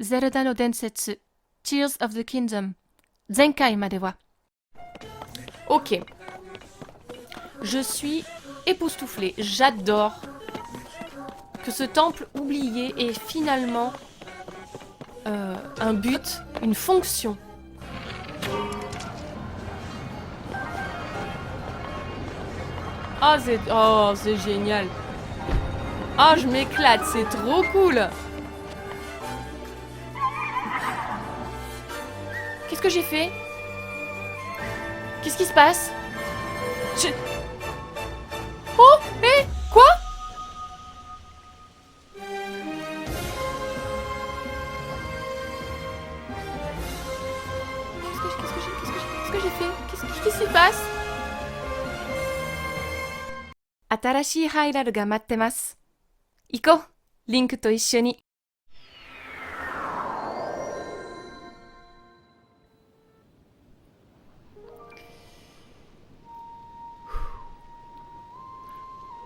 Zelda no Densetsu, Tears of the Kingdom, Zenkai made wa. Ok. Je suis époustouflée. J'adore que ce temple oublié ait finalement un but, une fonction. Oh, c'est génial. Oh, je m'éclate, c'est trop cool. Qu'est-ce que j'ai fait? Qu'est-ce qui se passe? Oh, hé, quoi? Qu'est-ce que j'ai fait? Qu'est-ce qui se passe? 新しいハイラルが待ってます。行こう、リンクと一緒に。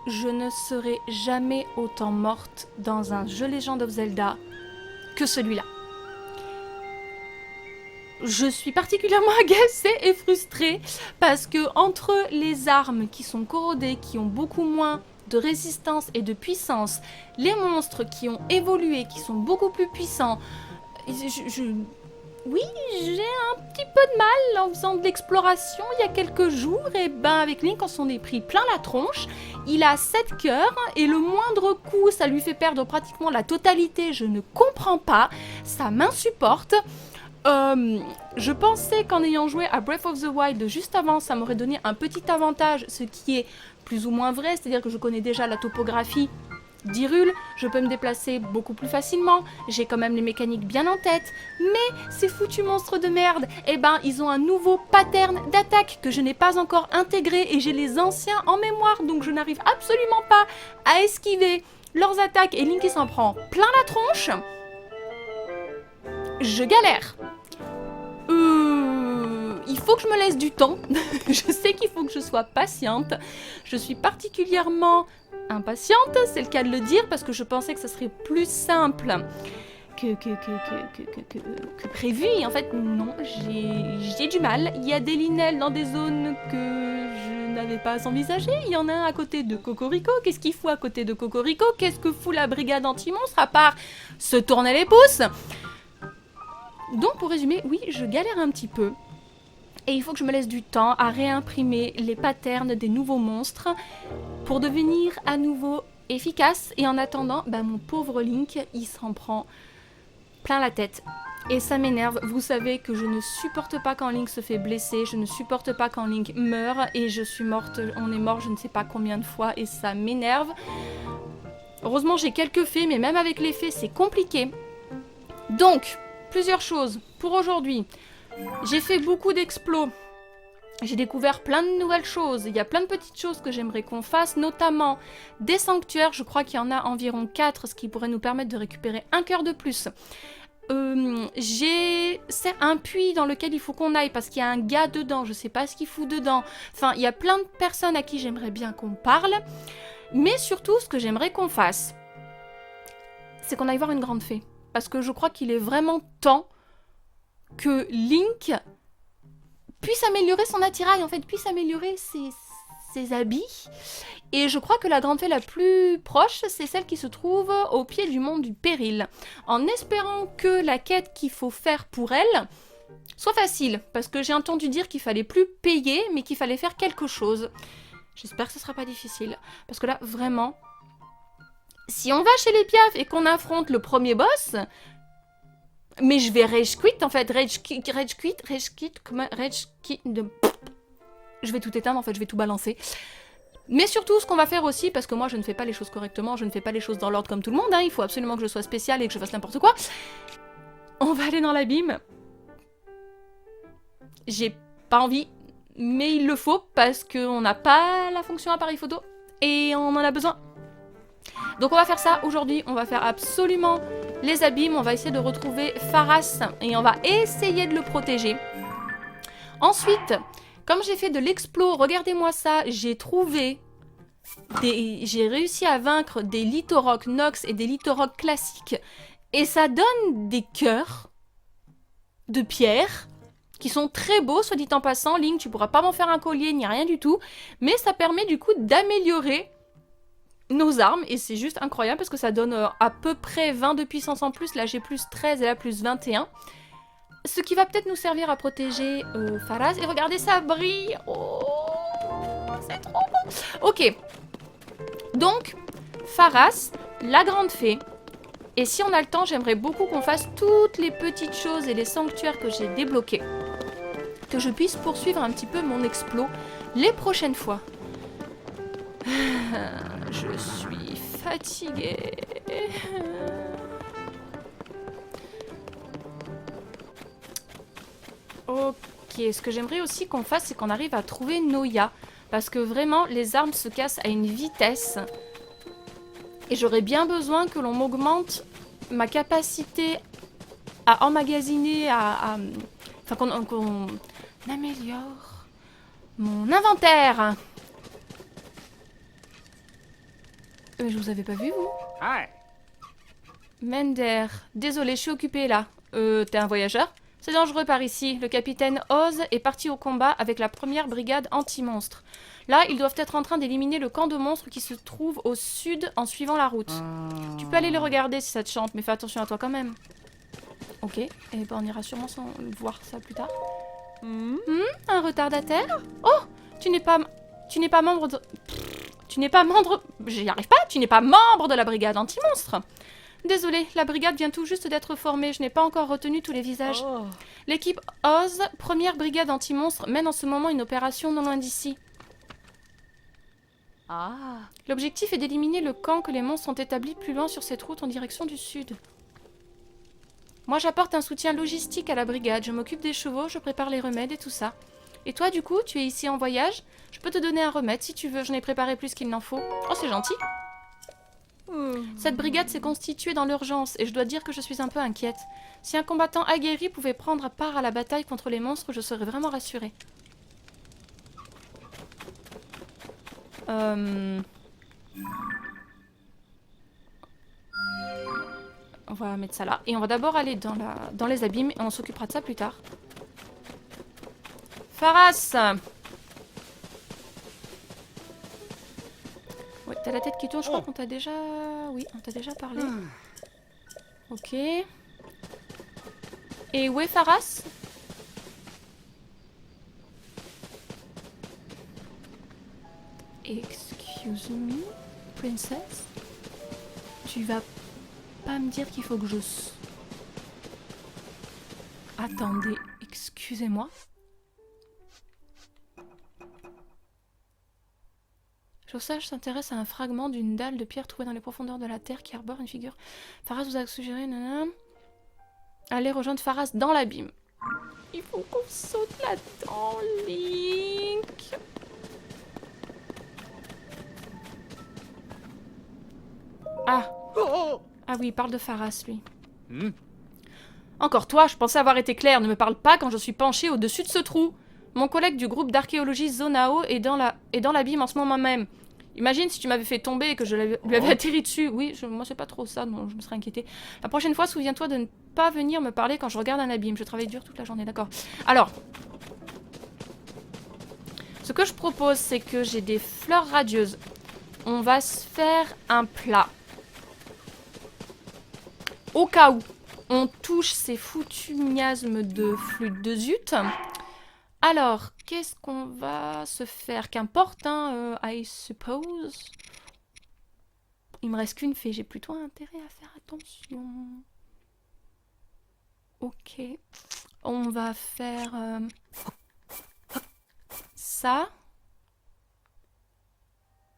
Je ne serai jamais autant morte dans un jeu Legend of Zelda que celui-là. Je suis particulièrement agacée et frustrée parce que entre les armes qui sont corrodées, qui ont beaucoup moins de résistance et de puissance, les monstres qui ont évolué, qui sont beaucoup plus puissants, oui, j'ai un petit peu de mal en faisant de l'exploration il y a quelques jours. Et ben avec Link, on s'en est pris plein la tronche. Il a 7 cœurs et le moindre coup, ça lui fait perdre pratiquement la totalité. Je ne comprends pas, ça m'insupporte. Je pensais qu'en ayant joué à Breath of the Wild juste avant, ça m'aurait donné un petit avantage, ce qui est plus ou moins vrai, c'est-à-dire que je connais déjà la topographie d'Hyrule, je peux me déplacer beaucoup plus facilement, j'ai quand même les mécaniques bien en tête, mais ces foutus monstres de merde, eh ben ils ont un nouveau pattern d'attaque que je n'ai pas encore intégré et j'ai les anciens en mémoire, donc je n'arrive absolument pas à esquiver leurs attaques et Link s'en prend plein la tronche. Je galère. Il faut que je me laisse du temps. Je sais qu'il faut que je sois patiente. Je suis particulièrement impatiente, c'est le cas de le dire, parce que je pensais que ça serait plus simple que prévu. Et en fait, non, j'ai du mal. Il y a des linelles dans des zones que je n'avais pas envisagées. Il y en a un à côté de Cocorico. Qu'est-ce qu'il fout à côté de Cocorico? Qu'est-ce que fout la brigade anti-monstre à part se tourner les pouces? Donc pour résumer, oui, je galère un petit peu. Et il faut que je me laisse du temps à réimprimer les patterns des nouveaux monstres pour devenir à nouveau efficace. Et en attendant, bah, mon pauvre Link, il s'en prend plein la tête. Et ça m'énerve. Vous savez que je ne supporte pas quand Link se fait blesser. Je ne supporte pas quand Link meurt. Et je suis morte, on est mort je ne sais pas combien de fois. Et ça m'énerve. Heureusement, j'ai quelques fées, mais même avec les fées, c'est compliqué. Donc, plusieurs choses pour aujourd'hui. J'ai fait beaucoup d'explos. J'ai découvert plein de nouvelles choses. Il y a plein de petites choses que j'aimerais qu'on fasse, notamment des sanctuaires. Je crois qu'il y en a environ 4, ce qui pourrait nous permettre de récupérer un cœur de plus. J'ai un puits dans lequel il faut qu'on aille parce qu'il y a un gars dedans. Je sais pas ce qu'il fout dedans. Enfin, il y a plein de personnes à qui j'aimerais bien qu'on parle. Mais surtout, ce que j'aimerais qu'on fasse, c'est qu'on aille voir une grande fée. Parce que je crois qu'il est vraiment temps que Link puisse améliorer son attirail, en fait, puisse améliorer ses habits. Et je crois que la grande fée la plus proche, c'est celle qui se trouve au pied du mont du Péril. En espérant que la quête qu'il faut faire pour elle soit facile. Parce que j'ai entendu dire qu'il fallait plus payer, mais qu'il fallait faire quelque chose. J'espère que ce sera pas difficile. Parce que là, vraiment, si on va chez les Piaf et qu'on affronte le premier boss... Mais je vais rage quit en fait, rage quit, je vais tout éteindre en fait, je vais tout balancer. Mais surtout ce qu'on va faire aussi, parce que moi je ne fais pas les choses correctement, je ne fais pas les choses dans l'ordre comme tout le monde, hein, il faut absolument que je sois spéciale et que je fasse n'importe quoi. On va aller dans l'abîme. J'ai pas envie, mais il le faut parce qu'on n'a pas la fonction appareil photo et on en a besoin. Donc on va faire ça aujourd'hui, on va faire absolument les abîmes, on va essayer de retrouver Pharas et on va essayer de le protéger. Ensuite, comme j'ai fait de l'explo, regardez-moi ça, j'ai réussi à vaincre des Litorok Nox et des Litorok classiques Et ça donne des cœurs de pierre qui sont très beaux, soit dit en passant. Link, tu pourras pas m'en faire un collier ni rien du tout. Mais ça permet du coup d'améliorer nos armes. Et c'est juste incroyable parce que ça donne à peu près 20 de puissance en plus. Là, j'ai plus 13 et là, plus 21. Ce qui va peut-être nous servir à protéger Faraz. Et regardez, ça brille. Oh, c'est trop beau. Ok. Donc, Faraz, la grande fée. Et si on a le temps, j'aimerais beaucoup qu'on fasse toutes les petites choses et les sanctuaires que j'ai débloqués. Que je puisse poursuivre un petit peu mon exploit les prochaines fois. Je suis fatiguée. Ok, ce que j'aimerais aussi qu'on fasse, c'est qu'on arrive à trouver Noya. Parce que vraiment, les armes se cassent à une vitesse. Et j'aurais bien besoin que l'on m'augmente ma capacité à emmagasiner, enfin qu'on améliore mon inventaire. Je vous avais pas vu, vous? Hi. Mender, désolé, je suis occupée là. T'es un voyageur? C'est dangereux par ici. Le capitaine Oz est parti au combat avec la première brigade anti-monstres. Là, ils doivent être en train d'éliminer le camp de monstres qui se trouve au sud en suivant la route. Tu peux aller le regarder si ça te chante, mais fais attention à toi quand même. Ok, et ben on ira sûrement voir ça plus tard. Un retardataire? Oh, tu n'es pas membre de... Tu n'es pas membre... J'y arrive pas, tu n'es pas membre de la brigade anti-monstres. Désolée, la brigade vient tout juste d'être formée, je n'ai pas encore retenu tous les visages. Oh. L'équipe Oz, première brigade anti-monstres, mène en ce moment une opération non loin d'ici. Ah. L'objectif est d'éliminer le camp que les monstres ont établi plus loin sur cette route en direction du sud. Moi j'apporte un soutien logistique à la brigade, je m'occupe des chevaux, je prépare les remèdes et tout ça. Et toi du coup, tu es ici en voyage? Je peux te donner un remède si tu veux, j'en ai préparé plus qu'il n'en faut. Oh c'est gentil. Cette brigade s'est constituée dans l'urgence et je dois dire que je suis un peu inquiète. Si un combattant aguerri pouvait prendre part à la bataille contre les monstres, je serais vraiment rassurée. On va mettre ça là. Et on va d'abord aller dans les abîmes et on s'occupera de ça plus tard. Faraz! Ouais, t'as la tête qui tourne, je crois qu'on t'a déjà... Oui, on t'a déjà parlé. Ok. Et où est Faraz? Excuse me, princess? Tu vas pas me dire qu'il faut que je... Attendez, excusez-moi. Chaussage s'intéresse à un fragment d'une dalle de pierre trouvée dans les profondeurs de la terre qui arbore une figure. Faraz vous a suggéré... Nanana. Allez rejoindre Faraz dans l'abîme. Il faut qu'on saute là-dedans, Link. Ah. Ah oui, il parle de Faraz, lui. Encore toi, je pensais avoir été clair. Ne me parle pas quand je suis penchée au-dessus de ce trou. Mon collègue du groupe d'archéologie Zonao est dans l'abîme en ce moment même. Imagine si tu m'avais fait tomber et que je lui avais atterri dessus. Oui, moi c'est pas trop ça, non, je me serais inquiétée. La prochaine fois, souviens-toi de ne pas venir me parler quand je regarde un abîme. Je travaille dur toute la journée, d'accord. Alors, ce que je propose, c'est que j'ai des fleurs radieuses. On va se faire un plat. Au cas où on touche ces foutus miasmes de flûte de zut. Alors, qu'est-ce qu'on va se faire? Qu'importe, hein, I suppose. Il me reste qu'une fée, j'ai plutôt intérêt à faire attention. Ok. On va faire ça.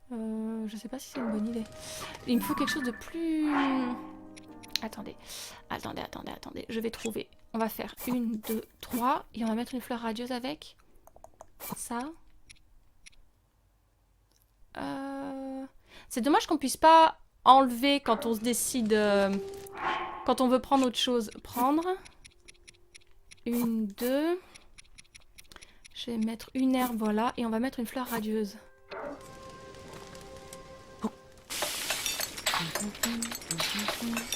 Je sais pas si c'est une bonne idée. Il me faut quelque chose de plus... Attendez. Je vais trouver. On va faire 1, 2, 3. Et on va mettre une fleur radieuse avec. Ça. C'est dommage qu'on puisse pas enlever quand on se décide... quand on veut prendre autre chose. Prendre. 1, 2. Je vais mettre une herbe, voilà. Et on va mettre une fleur radieuse.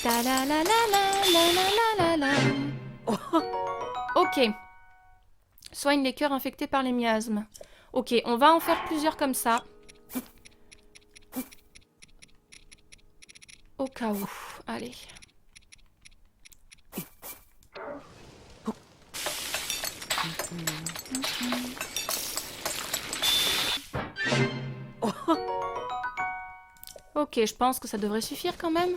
Ta la la la la la la la la. Ok. Soigne les cœurs infectés par les miasmes. Ok, on va en faire plusieurs comme ça. Au cas où. Allez. Ok, je pense que ça devrait suffire quand même.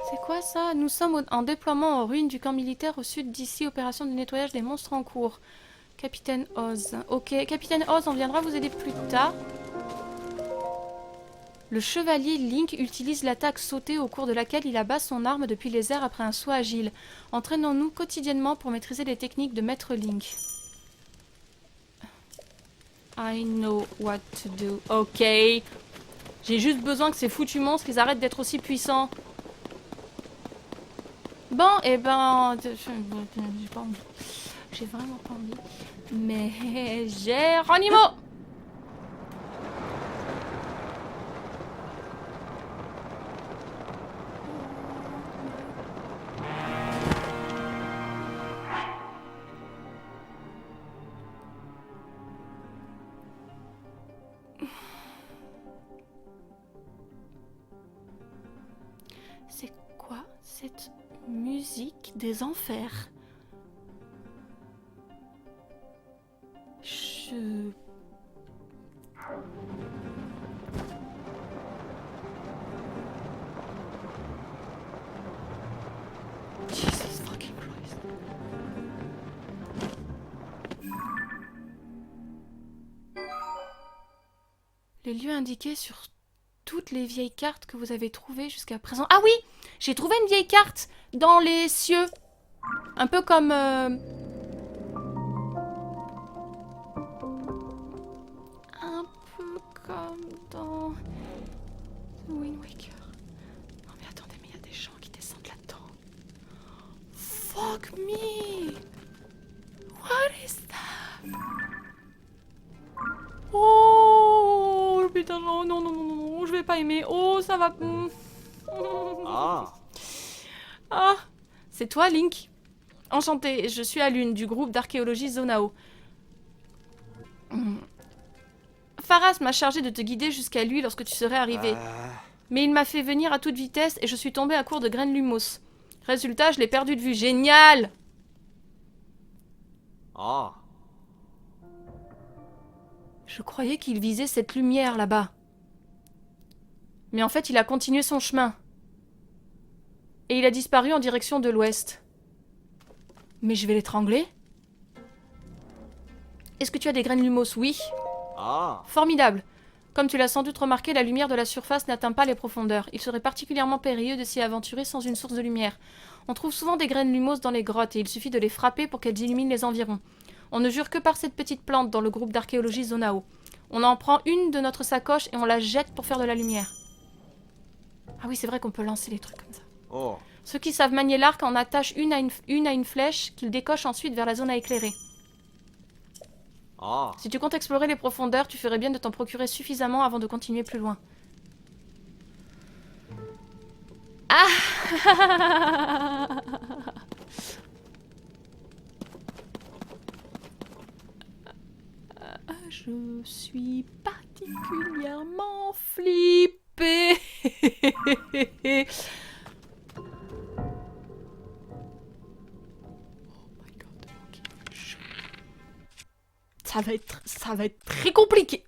C'est quoi ça? Nous sommes en déploiement en ruine du camp militaire au sud d'ici. Opération de nettoyage des monstres en cours. Capitaine Oz. Ok, Capitaine Oz, on viendra vous aider plus tard. Le chevalier Link utilise l'attaque sautée au cours de laquelle il abat son arme depuis les airs après un saut agile. Entraînons-nous quotidiennement pour maîtriser les techniques de Maître Link. I know what to do. Ok. J'ai juste besoin que ces foutus monstres ils arrêtent d'être aussi puissants. Bon, et ben... J'ai pas envie. J'ai vraiment pas envie. Mais... Geronimo! C'est quoi cette musique des enfers? Je... Jesus fucking Christ. Les lieux indiqués sur toutes les vieilles cartes que vous avez trouvées jusqu'à présent. Ah oui! J'ai trouvé une vieille carte dans les cieux. Un peu comme... Un peu comme dans... The Wind Waker. Non mais attendez, mais il y a des gens qui descendent là-dedans. Fuck me! What is that? Oh putain, non, non, non, non, non, je vais pas aimer. Oh, ça va... Ah. Ah, c'est toi, Link? Enchantée, je suis Alune, du groupe d'archéologie Zonao. Pharas m'a chargé de te guider jusqu'à lui lorsque tu serais arrivé. Mais il m'a fait venir à toute vitesse et je suis tombée à court de graines lumos. Résultat, je l'ai perdu de vue. Génial! Ah. Je croyais qu'il visait cette lumière là-bas. Mais en fait, il a continué son chemin. Et il a disparu en direction de l'ouest. Mais je vais l'étrangler? Est-ce que tu as des graines lumos? Oui. Ah. Formidable. Comme tu l'as sans doute remarqué, la lumière de la surface n'atteint pas les profondeurs. Il serait particulièrement périlleux de s'y aventurer sans une source de lumière. On trouve souvent des graines lumos dans les grottes et il suffit de les frapper pour qu'elles illuminent les environs. On ne jure que par cette petite plante dans le groupe d'archéologie Zonao. On en prend une de notre sacoche et on la jette pour faire de la lumière. Ah oui, c'est vrai qu'on peut lancer les trucs comme ça. Oh. Ceux qui savent manier l'arc en attachent une à une flèche qu'ils décochent ensuite vers la zone à éclairer. Ah. Si tu comptes explorer les profondeurs, tu ferais bien de t'en procurer suffisamment avant de continuer plus loin. Ah! Je suis particulièrement flippée. Ça va être très compliqué.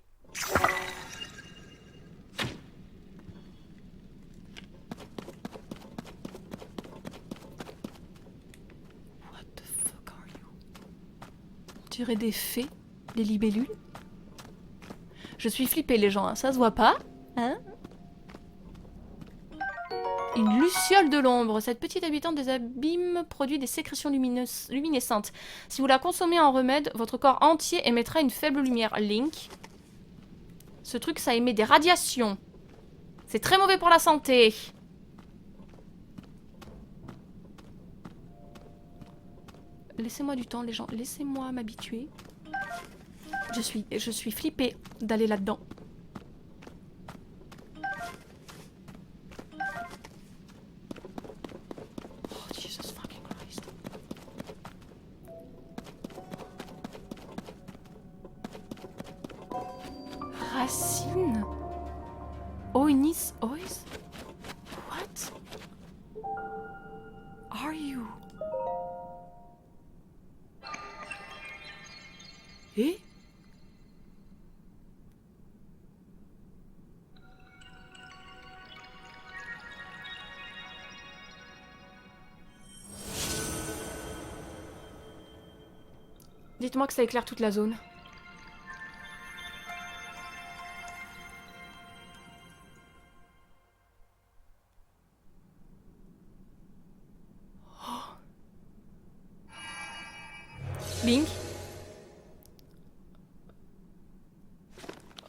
What the fuck are you? On dirait des fées, des libellules. Je suis flippée les gens, hein. Ça se voit pas, hein? Une luciole de l'ombre. Cette petite habitante des abîmes produit des sécrétions luminescentes. Si vous la consommez en remède, votre corps entier émettra une faible lumière. Link. Ce truc, ça émet des radiations. C'est très mauvais pour la santé. Laissez-moi du temps, les gens. Laissez-moi m'habituer. Je suis flippée d'aller là-dedans. Oinis Ois? What? Are you? Et? Dites-moi que ça éclaire toute la zone. Link.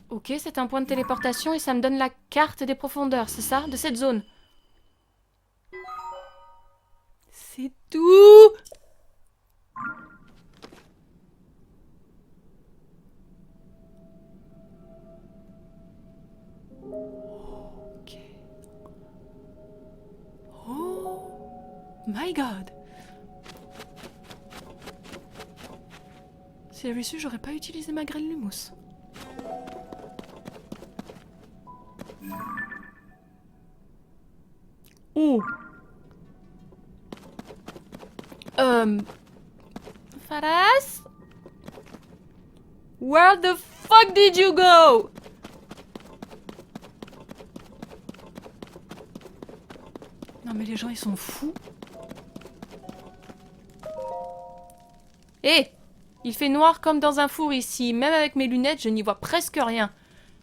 Ok, c'est un point de téléportation et ça me donne la carte des profondeurs, c'est ça? De cette zone. C'est tout! Ok. Oh my god! Si j'avais su, j'aurais pas utilisé ma grêle Lumos. Oh! Faras? Where the fuck did you go? Non mais les gens ils sont fous. Hé! Il fait noir comme dans un four ici. Même avec mes lunettes, je n'y vois presque rien.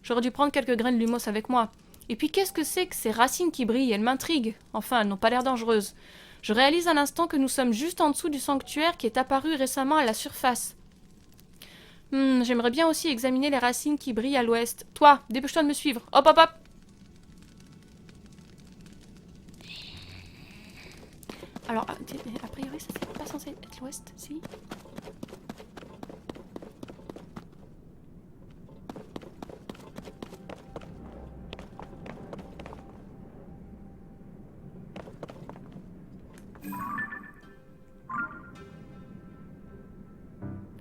J'aurais dû prendre quelques graines Lumos avec moi. Et puis qu'est-ce que c'est que ces racines qui brillent? Elles m'intriguent. Enfin, elles n'ont pas l'air dangereuses. Je réalise à l'instant que nous sommes juste en dessous du sanctuaire qui est apparu récemment à la surface. J'aimerais bien aussi examiner les racines qui brillent à l'ouest. Toi, dépêche-toi de me suivre. Hop, hop, hop! Alors, a priori, ça c'est pas censé être l'ouest, si?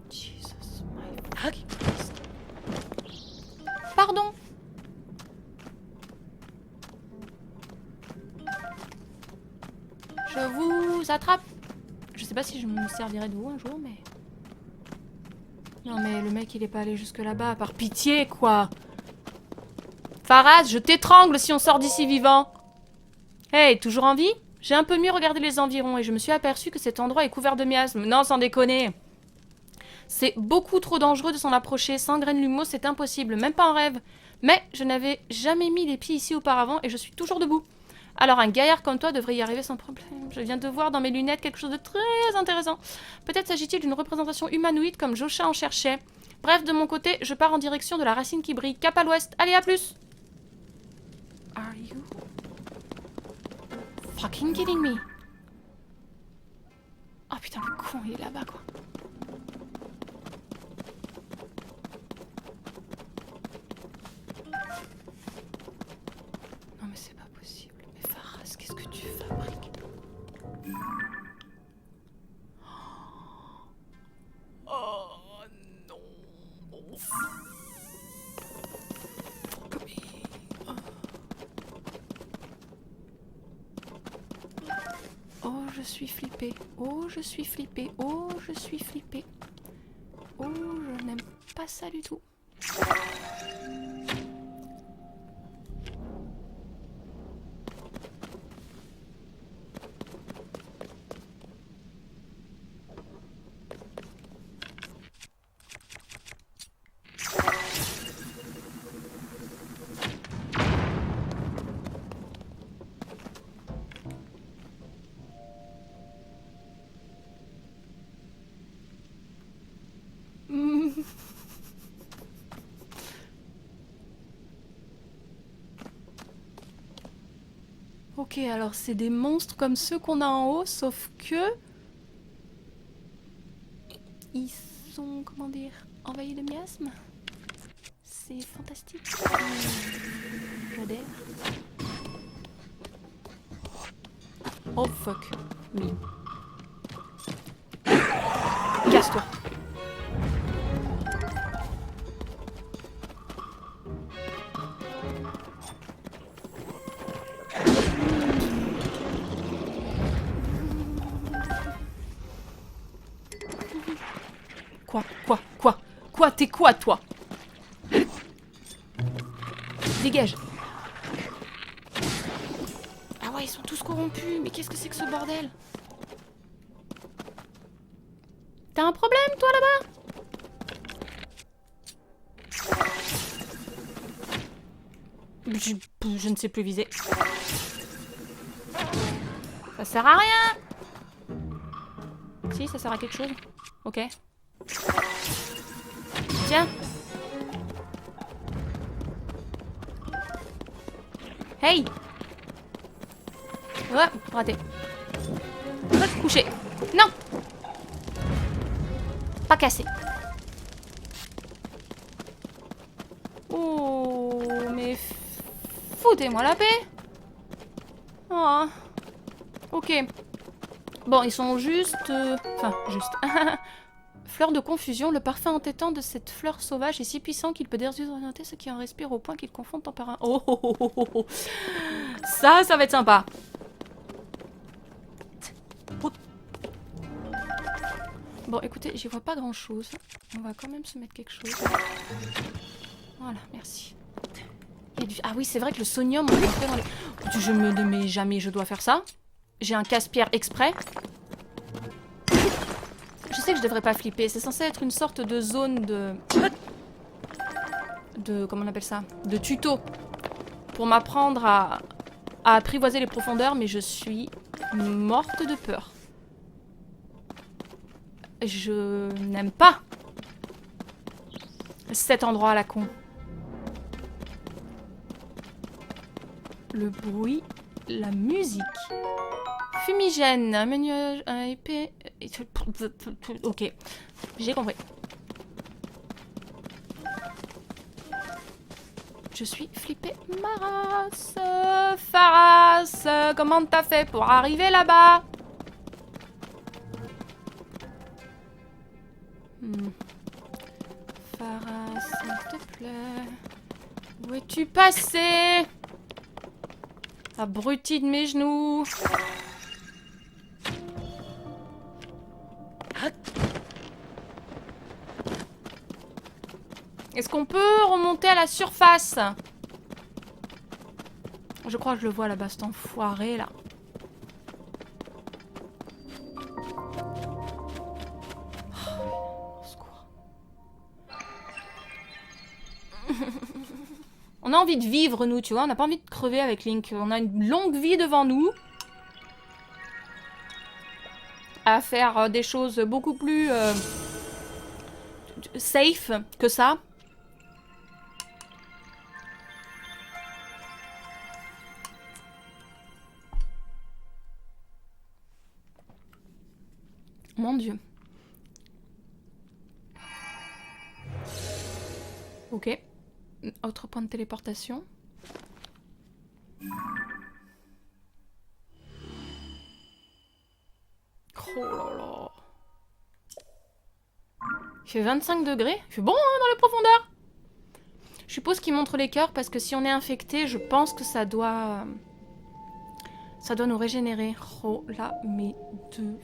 Jesus my fucking Christ. Pardon. Je vous attrape. Je sais pas si je me servirai de vous un jour, mais... Non mais le mec il est pas allé jusque là-bas, par pitié quoi. Faraz, je t'étrangle si on sort d'ici vivant. Hey, toujours en vie? J'ai un peu mieux regardé les environs et je me suis aperçu que cet endroit est couvert de miasmes. Non, sans déconner. C'est beaucoup trop dangereux de s'en approcher. Sans graines Lumos, c'est impossible, même pas en rêve. Mais je n'avais jamais mis les pieds ici auparavant et je suis toujours debout. Alors un gaillard comme toi devrait y arriver sans problème. Je viens de voir dans mes lunettes quelque chose de très intéressant. Peut-être s'agit-il d'une représentation humanoïde comme Josha en cherchait. Bref, de mon côté, je pars en direction de la racine qui brille. Cap à l'ouest. Allez, à plus! Are you fucking kidding me? Oh putain, le con, il est là-bas, quoi. Non mais c'est pas possible. Mais Faraz, qu'est-ce que tu fabriques? Oh non. Oh, je suis flippée. Oh, je suis flippée. Oh, je suis flippée. Oh, je n'aime pas ça du tout. Ok, alors c'est des monstres comme ceux qu'on a en haut, sauf que... Ils sont, comment dire, envahis de miasmes. C'est fantastique. J'adhère. Oh fuck. Oui. Casse-toi. Quoi? T'es quoi, toi? Dégage. Ah ouais, ils sont tous corrompus. Mais qu'est-ce que c'est que ce bordel? T'as un problème, toi, là-bas? Je ne sais plus viser. Ça sert à rien. Si, ça sert à quelque chose. Ok. Tiens. Hey. Ouais, raté. Couché. Non. Pas cassé. Oh, mais foutez-moi la paix. Oh. Ok. Bon, ils sont juste... Enfin, juste. Fleur de confusion. Le parfum entêtant de cette fleur sauvage est si puissant qu'il peut désorienter ceux qui en respirent au point qu'ils confondent tempérament. Oh, oh, oh, oh, oh, oh. Ça va être sympa. Bon, écoutez, j'y vois pas grand-chose. On va quand même se mettre quelque chose. Voilà, merci. Il y a du... Ah oui, c'est vrai que le sonium, on peut entrer dans les... Je me mets jamais, je dois faire ça. J'ai un casse-pierre exprès. Je sais que je devrais pas flipper. C'est censé être une sorte de zone de... Comment on appelle ça? De tuto. Pour m'apprendre à apprivoiser les profondeurs, mais je suis morte de peur. Je n'aime pas cet endroit à la con. Le bruit, la musique. Fumigène, menu épée. Ok, j'ai compris. Je suis flippée ma race. Faras, comment t'as fait pour arriver là-bas? Faras, s'il te plaît. Où es-tu passé? Abruti de mes genoux. Est-ce qu'on peut remonter à la surface? Je crois que je le vois là-bas, cet enfoiré là. Oh, au secours. On a envie de vivre, nous, tu vois. On n'a pas envie de crever avec Link. On a une longue vie devant nous. À faire des choses beaucoup plus safe que ça. Mon Dieu. Ok. Autre point de téléportation. Oh là là. Il fait 25 degrés. Il fait bon hein, dans les profondeurs. Je suppose qu'il montre les cœurs parce que si on est infecté, je pense que ça doit nous régénérer. Oh là, mais de...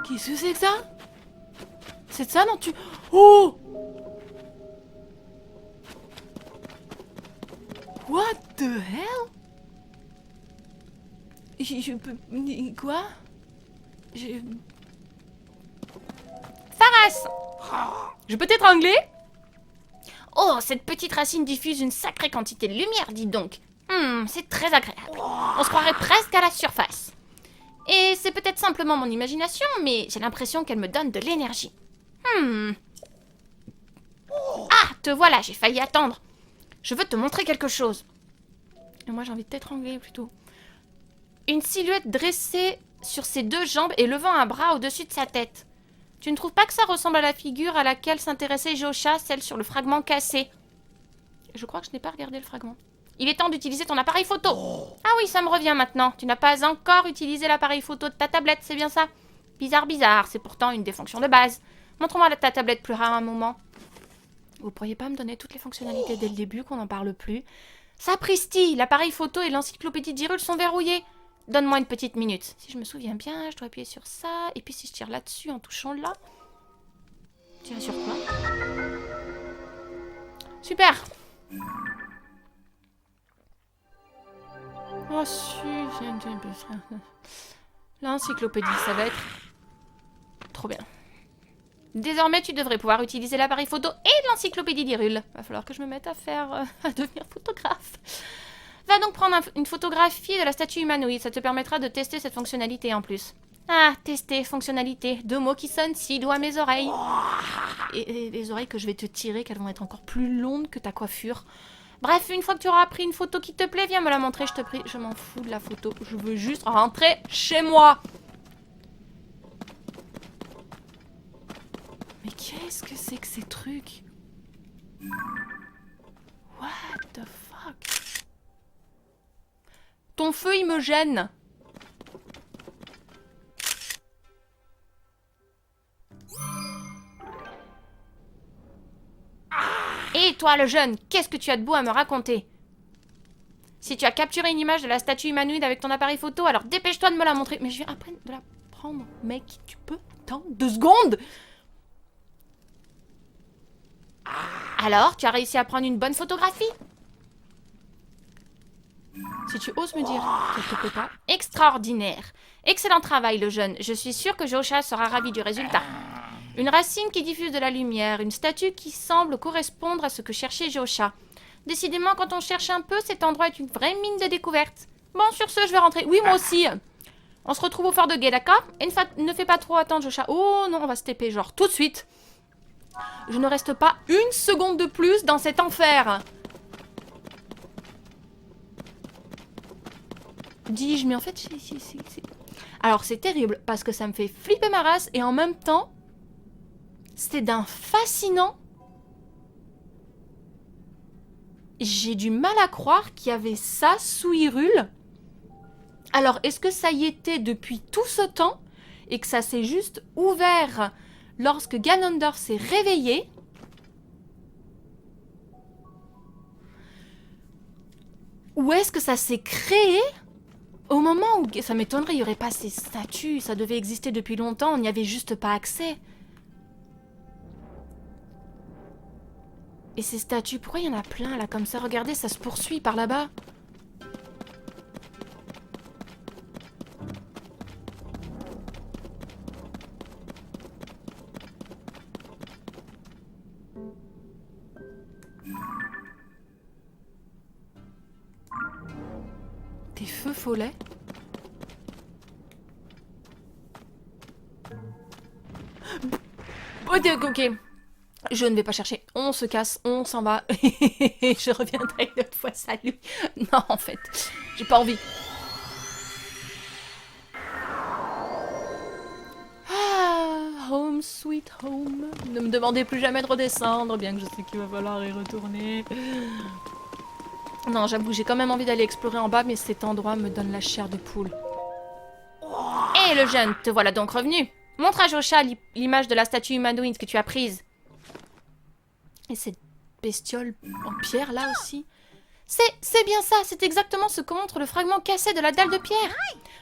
Qu'est-ce que c'est que ça? C'est de ça dont tu... Oh! What the hell? Je peux... Quoi? Faras! Je peux t'étrangler? Oh, cette petite racine diffuse une sacrée quantité de lumière, dis donc. C'est très agréable. On se croirait presque à la surface. Et c'est peut-être simplement mon imagination, mais j'ai l'impression qu'elle me donne de l'énergie. Ah, te voilà, j'ai failli attendre. Je veux te montrer quelque chose. Et moi, j'ai envie de t'étrangler plutôt. Une silhouette dressée sur ses deux jambes et levant un bras au-dessus de sa tête. Tu ne trouves pas que ça ressemble à la figure à laquelle s'intéressait Josha, celle sur le fragment cassé? Je crois que je n'ai pas regardé le fragment. Il est temps d'utiliser ton appareil photo. Ah oui, ça me revient maintenant. Tu n'as pas encore utilisé l'appareil photo de ta tablette, c'est bien ça? Bizarre, bizarre. C'est pourtant une des fonctions de base. Montre-moi ta tablette plus rare un moment. Vous pourriez pas me donner toutes les fonctionnalités dès le début, qu'on n'en parle plus? Sapristi, l'appareil photo et l'encyclopédie d'Hyrule sont verrouillés. Donne-moi une petite minute. Si je me souviens bien, je dois appuyer sur ça. Et puis si je tire là-dessus en touchant là... Tirer sur quoi? Super. Oh si, l'encyclopédie, ça va être trop bien. Désormais, tu devrais pouvoir utiliser l'appareil photo et l'encyclopédie d'Hyrule. Va falloir que je me mette à à devenir photographe. Va donc prendre une photographie de la statue humanoïde. Ça te permettra de tester cette fonctionnalité en plus. Ah, tester, fonctionnalité. 2 mots qui sonnent si doux à mes oreilles. Et les oreilles que je vais te tirer, qu'elles vont être encore plus longues que ta coiffure. Bref, une fois que tu auras pris une photo qui te plaît, viens me la montrer, je te prie. Je m'en fous de la photo. Je veux juste rentrer chez moi. Mais qu'est-ce que c'est que ces trucs? What the fuck? Ton feu, il me gêne. Et toi, le jeune, qu'est-ce que tu as de beau à me raconter? Si tu as capturé une image de la statue humanoïde avec ton appareil photo, alors dépêche-toi de me la montrer. Mais je viens à peine de la prendre. Mec, tu peux attendre 2 secondes? Alors, tu as réussi à prendre une bonne photographie? Si tu oses me dire qu'elle te plaît pas. Extraordinaire. Excellent travail, le jeune. Je suis sûre que Josha sera ravi du résultat. Une racine qui diffuse de la lumière, une statue qui semble correspondre à ce que cherchait Josha. Décidément, quand on cherche un peu, cet endroit est une vraie mine de découverte. Bon, sur ce, je vais rentrer. Oui, moi aussi. On se retrouve au fort de Guet, d'accord? Et ne fais pas trop attendre, Josha. Oh non, on va se taper, genre, tout de suite. Je ne reste pas une seconde de plus dans cet enfer. Dis-je, mais en fait, alors, c'est terrible, parce que ça me fait flipper ma race, et en même temps, c'est d'un fascinant. J'ai du mal à croire qu'il y avait ça sous Hyrule. Alors, est-ce que ça y était depuis tout ce temps et que ça s'est juste ouvert lorsque Ganondorf s'est réveillé? Ou est-ce que ça s'est créé au moment où... Ça m'étonnerait, il n'y aurait pas ces statues, ça devait exister depuis longtemps, on n'y avait juste pas accès. Et ces statues, pourquoi il y en a plein là comme ça? Regardez, ça se poursuit par là-bas. Des feux follets. Ok. Je ne vais pas chercher. On se casse, on s'en va. Je reviendrai une autre fois. Salut. Non, en fait, j'ai pas envie. Ah, home sweet home. Ne me demandez plus jamais de redescendre, bien que je sais qu'il va falloir y retourner. Non, j'avoue, j'ai quand même envie d'aller explorer en bas, mais cet endroit me donne la chair de poule. Hé, le jeune, te voilà donc revenu. Montre à Josha l'image de la statue humanoïde que tu as prise. Et cette bestiole en pierre, là aussi. C'est bien ça, c'est exactement ce que montre le fragment cassé de la dalle de pierre.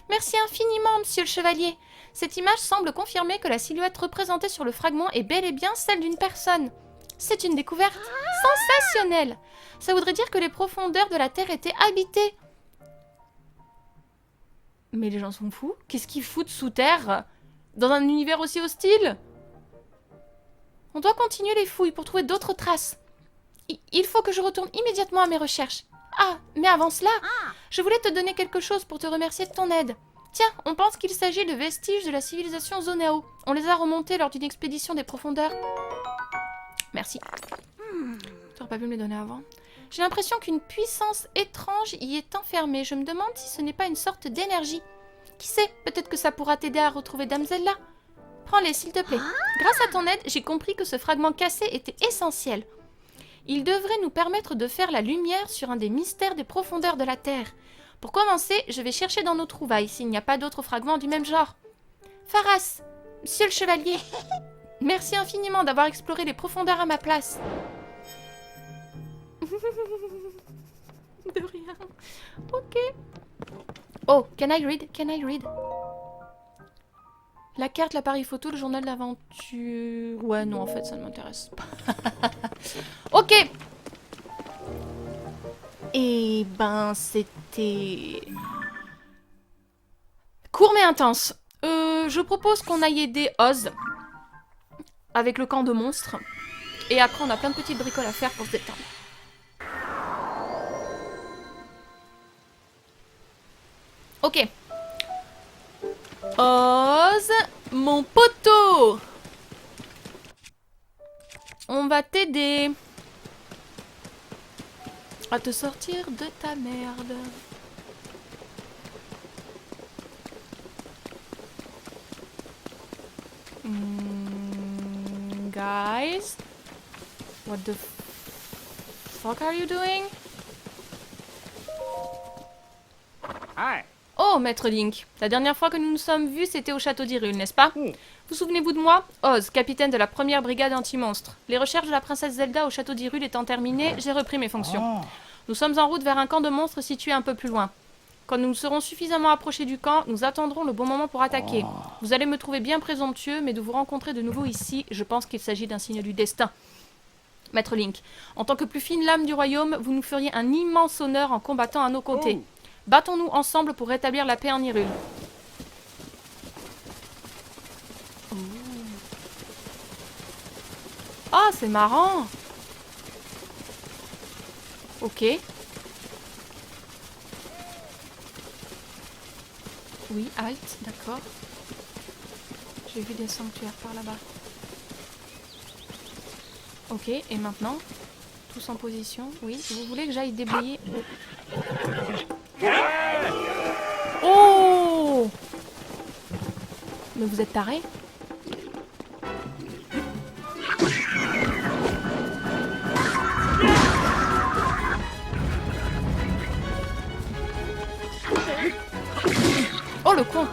Merci infiniment, monsieur le chevalier. Cette image semble confirmer que la silhouette représentée sur le fragment est bel et bien celle d'une personne. C'est une découverte sensationnelle. Ça voudrait dire que les profondeurs de la Terre étaient habitées. Mais les gens sont fous. Qu'est-ce qu'ils foutent sous terre dans un univers aussi hostile? On doit continuer les fouilles pour trouver d'autres traces. Il faut que je retourne immédiatement à mes recherches. Ah, mais avant cela, je voulais te donner quelque chose pour te remercier de ton aide. Tiens, on pense qu'il s'agit de vestiges de la civilisation Zonao. On les a remontés lors d'une expédition des profondeurs. Merci. Tu n'aurais pas pu me les donner avant. J'ai l'impression qu'une puissance étrange y est enfermée. Je me demande si ce n'est pas une sorte d'énergie. Qui sait, peut-être que ça pourra t'aider à retrouver Dame Zelda. Prends-les, s'il te plaît. Grâce à ton aide, j'ai compris que ce fragment cassé était essentiel. Il devrait nous permettre de faire la lumière sur un des mystères des profondeurs de la Terre. Pour commencer, je vais chercher dans nos trouvailles s'il n'y a pas d'autres fragments du même genre. Pharas, monsieur le chevalier, merci infiniment d'avoir exploré les profondeurs à ma place. De rien. Ok. Oh, can I read? Can I read? La carte, l'appareil photo, le journal d'aventure... Ouais, non, en fait, ça ne m'intéresse pas. Ok. Et ben, c'était... court mais intense. Je propose qu'on aille aider Oz avec le camp de monstres. Et après, on a plein de petites bricoles à faire pour se détendre. Ok. Oz, mon poteau. On va t'aider à te sortir de ta merde. Guys, what the fuck are you doing? Hi. Oh, Maître Link, la dernière fois que nous nous sommes vus, c'était au château d'Hyrule, n'est-ce pas? Vous souvenez-vous de moi? Oz, capitaine de la première brigade anti-monstres. Les recherches de la princesse Zelda au château d'Hyrule étant terminées, j'ai repris mes fonctions. Nous sommes en route vers un camp de monstres situé un peu plus loin. Quand nous serons suffisamment approchés du camp, nous attendrons le bon moment pour attaquer. Vous allez me trouver bien présomptueux, mais de vous rencontrer de nouveau ici, je pense qu'il s'agit d'un signe du destin. Maître Link, en tant que plus fine lame du royaume, vous nous feriez un immense honneur en combattant à nos côtés. Battons-nous ensemble pour rétablir la paix en Hyrule. Ah, c'est marrant. Ok. Oui, halte, d'accord. J'ai vu des sanctuaires par là-bas. Ok, et maintenant? Tous en position. Oui, vous voulez que j'aille déblayer? Oh! Mais vous êtes tarés? Oh le con!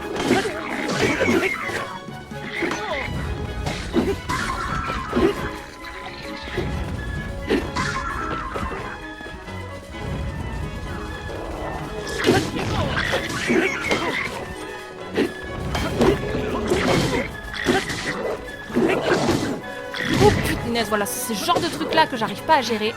Oh punaise, voilà, c'est ce genre de truc là que j'arrive pas à gérer.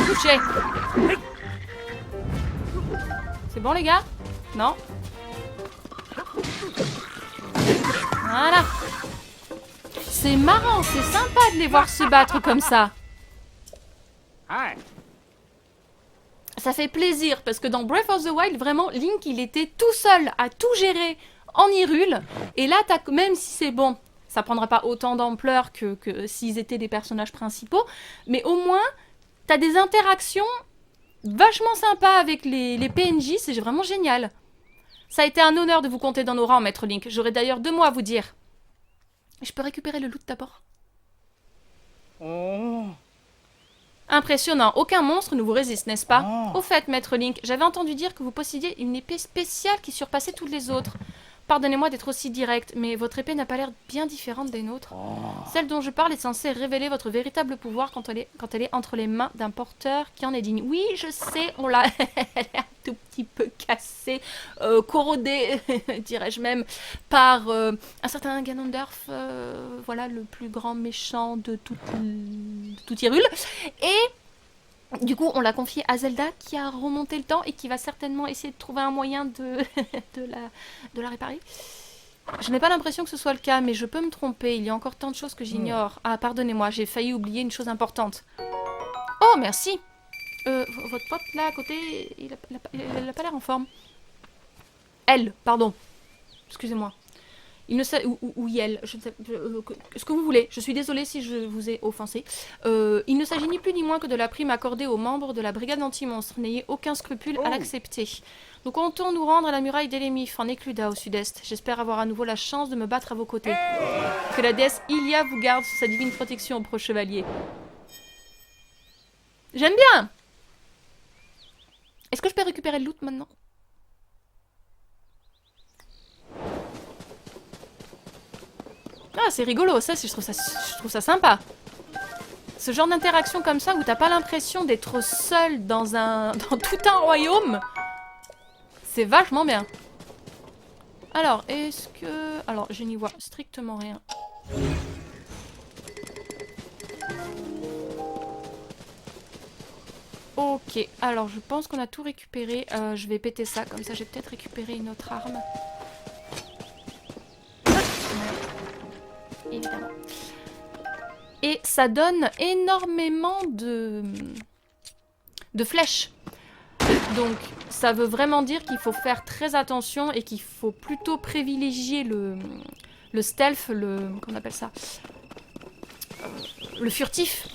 Touché. C'est bon les gars? Non? Voilà. C'est marrant, c'est sympa de les voir se battre comme ça. Hi. Ça fait plaisir parce que dans Breath of the Wild, vraiment, Link, il était tout seul à tout gérer en Hyrule. Et là, même si c'est bon, ça prendra pas autant d'ampleur que s'ils étaient des personnages principaux, mais au moins, t'as des interactions vachement sympas avec les PNJ, c'est vraiment génial. Ça a été un honneur de vous compter dans nos rangs, Maître Link. J'aurais d'ailleurs 2 mots à vous dire. Je peux récupérer le loot d'abord? Impressionnant, aucun monstre ne vous résiste, n'est-ce pas? Au fait, Maître Link, j'avais entendu dire que vous possédiez une épée spéciale qui surpassait toutes les autres. Pardonnez-moi d'être aussi direct, mais votre épée n'a pas l'air bien différente des nôtres. Celle dont je parle est censée révéler votre véritable pouvoir quand elle est entre les mains d'un porteur qui en est digne. Oui, je sais, on l'a elle est un tout petit peu cassée, corrodée, dirais-je même, par un certain Ganondorf, voilà, le plus grand méchant de toute Hyrule. Et du coup, on l'a confié à Zelda qui a remonté le temps et qui va certainement essayer de trouver un moyen de la réparer. Je n'ai pas l'impression que ce soit le cas, mais je peux me tromper. Il y a encore tant de choses que j'ignore. Ah, pardonnez-moi, j'ai failli oublier une chose importante. Oh, merci. Votre pote, là, à côté, il a pas l'air en forme. Elle, pardon. Excusez-moi. Il ne sait... Ou Yel, je ne sais... ce que vous voulez. Je suis désolée si je vous ai offensé. Il ne s'agit ni plus ni moins que de la prime accordée aux membres de la brigade anti-monstres. N'ayez aucun scrupule à l'accepter. Nous comptons nous rendre à la muraille d'Elemif, en Écluda, au sud-est. J'espère avoir à nouveau la chance de me battre à vos côtés. Que la déesse Ilia vous garde sous sa divine protection au pro-chevalier. J'aime bien! Est-ce que je peux récupérer le loot maintenant? Ah, c'est rigolo, ça, je trouve ça sympa. Ce genre d'interaction comme ça où t'as pas l'impression d'être seul dans tout un royaume, c'est vachement bien. Alors, est-ce que... Alors, je n'y vois strictement rien. Ok, alors je pense qu'on a tout récupéré. Je vais péter ça, comme ça j'ai peut-être récupéré une autre arme. Évidemment. Et ça donne énormément de flèches. Donc ça veut vraiment dire qu'il faut faire très attention et qu'il faut plutôt privilégier le stealth, comment on appelle ça, le furtif,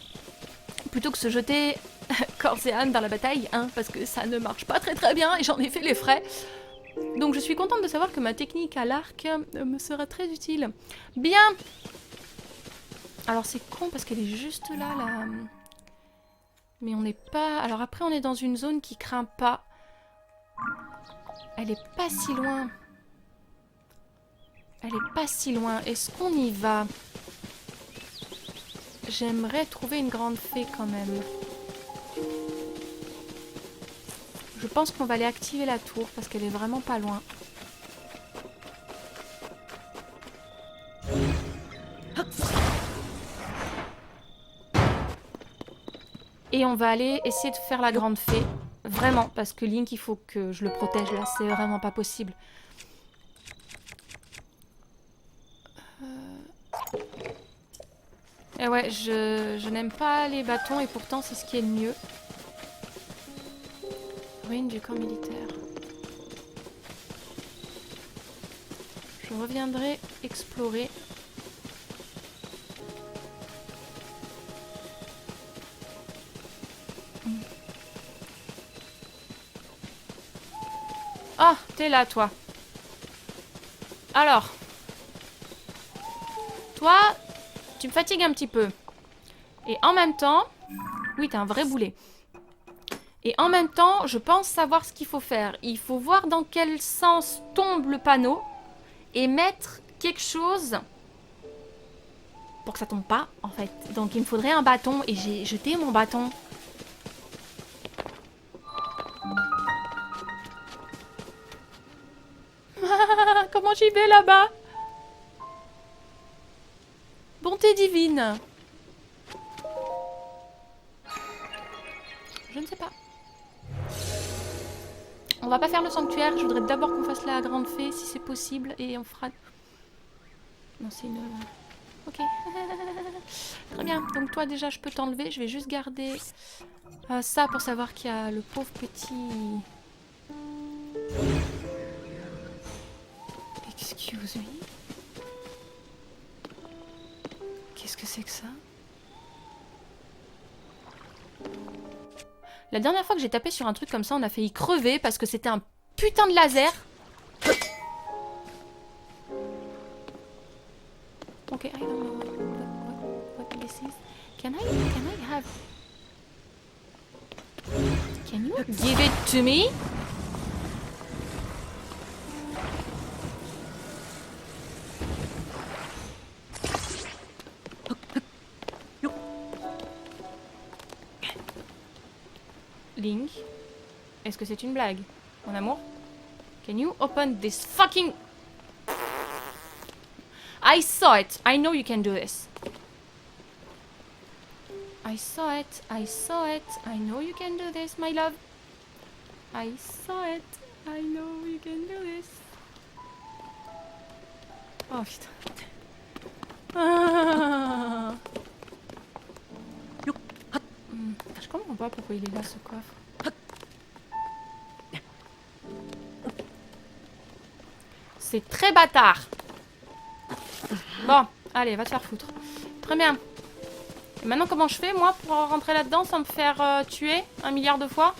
plutôt que se jeter corps et âme dans la bataille, hein, parce que ça ne marche pas très bien et j'en ai fait les frais. Donc je suis contente de savoir que ma technique à l'arc me sera très utile. Bien. Alors c'est con parce qu'elle est juste là. Mais on n'est pas... Alors après on est dans une zone qui craint pas. Elle est pas si loin. Elle est pas si loin. Est-ce qu'on y va? J'aimerais trouver une grande fée quand même. Je pense qu'on va aller activer la tour parce qu'elle est vraiment pas loin. Et on va aller essayer de faire la grande fée. Vraiment, parce que Link, il faut que je le protège là. C'est vraiment pas possible. Et ouais, je n'aime pas les bâtons et pourtant c'est ce qui est le mieux. Ruine du camp militaire. Je reviendrai explorer. Ah, t'es là, toi. Alors. Toi, tu me fatigues un petit peu. Et en même temps... Oui, t'es un vrai boulet. Et en même temps, je pense savoir ce qu'il faut faire. Il faut voir dans quel sens tombe le panneau et mettre quelque chose pour que ça tombe pas, en fait. Donc il me faudrait un bâton et j'ai jeté mon bâton. Comment j'y vais là-bas? Bonté divine. Je ne sais pas. On va pas faire le sanctuaire. Je voudrais d'abord qu'on fasse la grande fée, si c'est possible. Et on fera... Non, c'est une... Ok. Très bien. Donc toi, déjà, je peux t'enlever. Je vais juste garder ça pour savoir qu'il y a le pauvre petit... Excuse me. Qu'est-ce que c'est que ça? La dernière fois que j'ai tapé sur un truc comme ça, on a failli crever parce que c'était un putain de laser. Ok, I don't know what this is. Can I have... Can you give it to me? Link, est-ce que c'est une blague, mon amour? Can you open this fucking... I saw it. I know you can do this. I saw it. I saw it. I know you can do this, my love. I saw it. I know you can do this. Oh putain. Ah. Je comprends pas pourquoi il est là, ce coffre. C'est très bâtard. Bon, allez, va te faire foutre. Très bien. Et maintenant, comment je fais, moi, pour rentrer là-dedans sans me faire tuer 1 milliard de fois?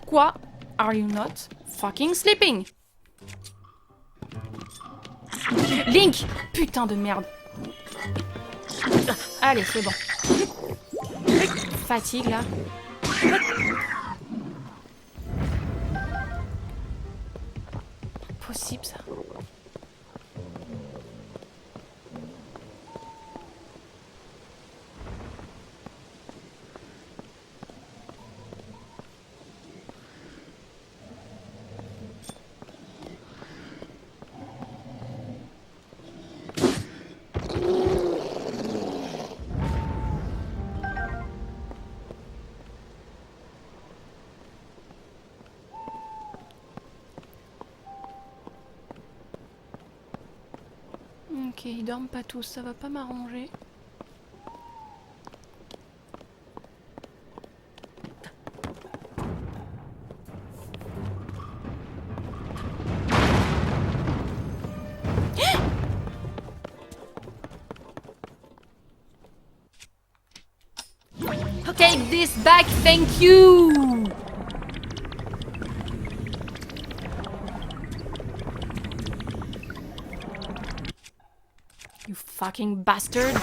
Pourquoi are you not fucking sleeping? Link! Putain de merde. Allez, c'est bon. Fatigue, là. Possible, ça. Ok, ils dorment pas tous, ça va pas m'arranger. Okay, this back, thank you! You fucking bastard!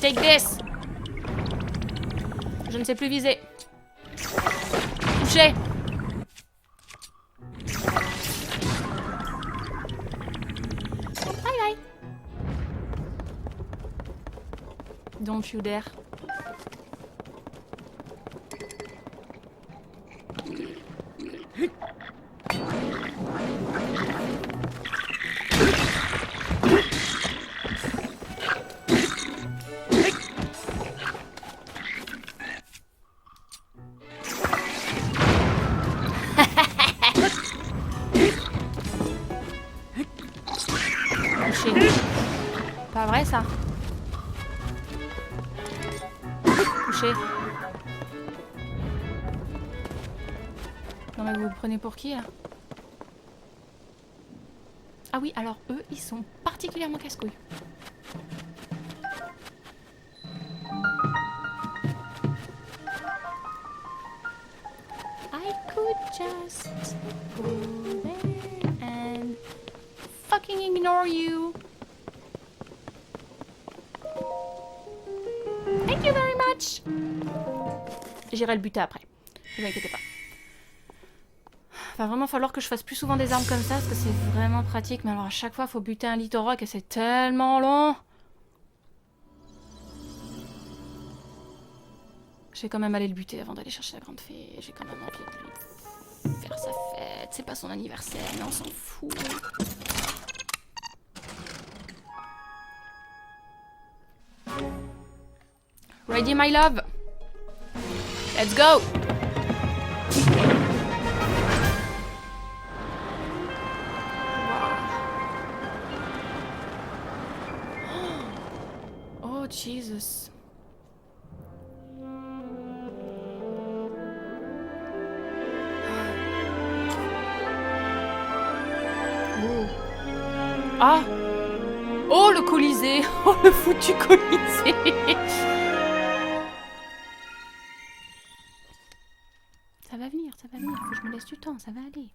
Take this! Je ne sais plus viser. Touché! Bye bye! Don't you dare. Pas vrai ça? Couché. Non mais vous vous prenez pour qui là? Ah oui, alors eux, ils sont particulièrement casse-couilles. I could just go there and fucking ignore you. Thank you very much. J'irai le buter après. Ne vous inquiétez pas. Va vraiment falloir que je fasse plus souvent des armes comme ça parce que c'est vraiment pratique. Mais alors à chaque fois, faut buter un Litorok et c'est tellement long. Je vais quand même aller le buter avant d'aller chercher la grande fée. J'ai quand même envie de lui faire sa fête. C'est pas son anniversaire, mais on s'en fout. Ready, my love? Let's go! Oh, Jesus. Oh. Ah! Oh, le Colisée! Oh, le foutu Colisée! Ça va venir, faut que je me laisse du temps, ça va aller.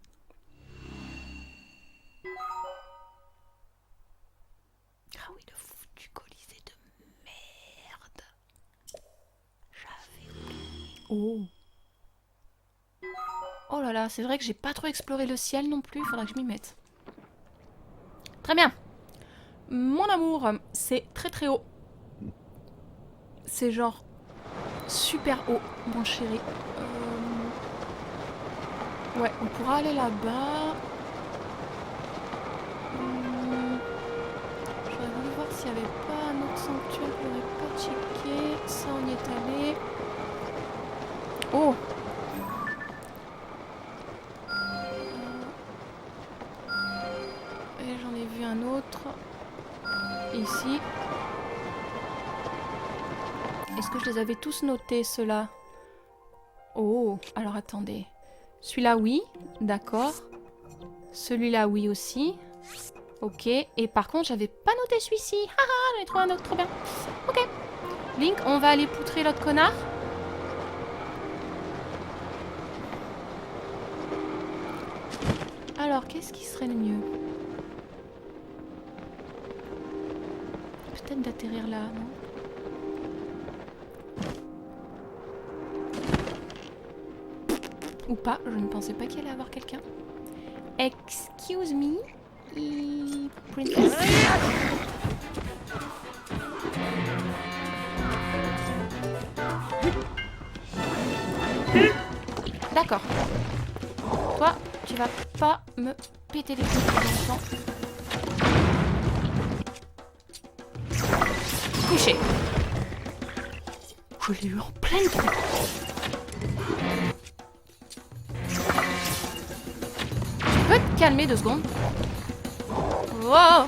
Ah oui, le foutu Colisée de merde. J'avais oublié. Oh. Oh là là, c'est vrai que j'ai pas trop exploré le ciel non plus, faudra que je m'y mette. Très bien. Mon amour, c'est très très haut. C'est genre super haut, mon chéri. Ouais, on pourra aller là-bas. J'aurais voulu voir s'il n'y avait pas un autre sanctuaire qu'on n'aurait pas checké. Ça, on y est allé. Oh! Et j'en ai vu un autre. Ici. Est-ce que je les avais tous notés, ceux-là? Oh, alors attendez. Celui-là, oui. D'accord. Celui-là, oui aussi. Ok. Et par contre, j'avais pas noté celui-ci. Haha, j'en ai trouvé un autre. Trop bien. Ok. Link, on va aller poutrer l'autre connard. Alors, qu'est-ce qui serait le mieux? Peut-être d'atterrir là, non? Ou pas, je ne pensais pas qu'il allait y avoir quelqu'un. Excuse me, princess. D'accord. Toi, tu vas pas me péter les couilles pour longtemps. Couché. Je l'ai eu en pleine tête. Tu peux te calmer 2 secondes? Wow.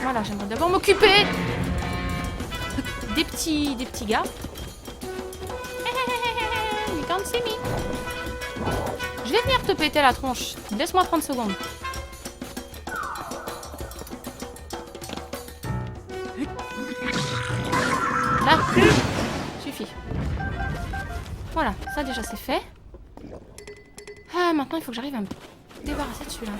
Voilà, j'aimerais d'abord m'occuper des petits gars. You can't see me. Je vais venir te péter la tronche. Laisse-moi 30 secondes. Là, suffit. Voilà, ça déjà c'est fait. Ah, maintenant il faut que j'arrive à me débarrasser de celui-là.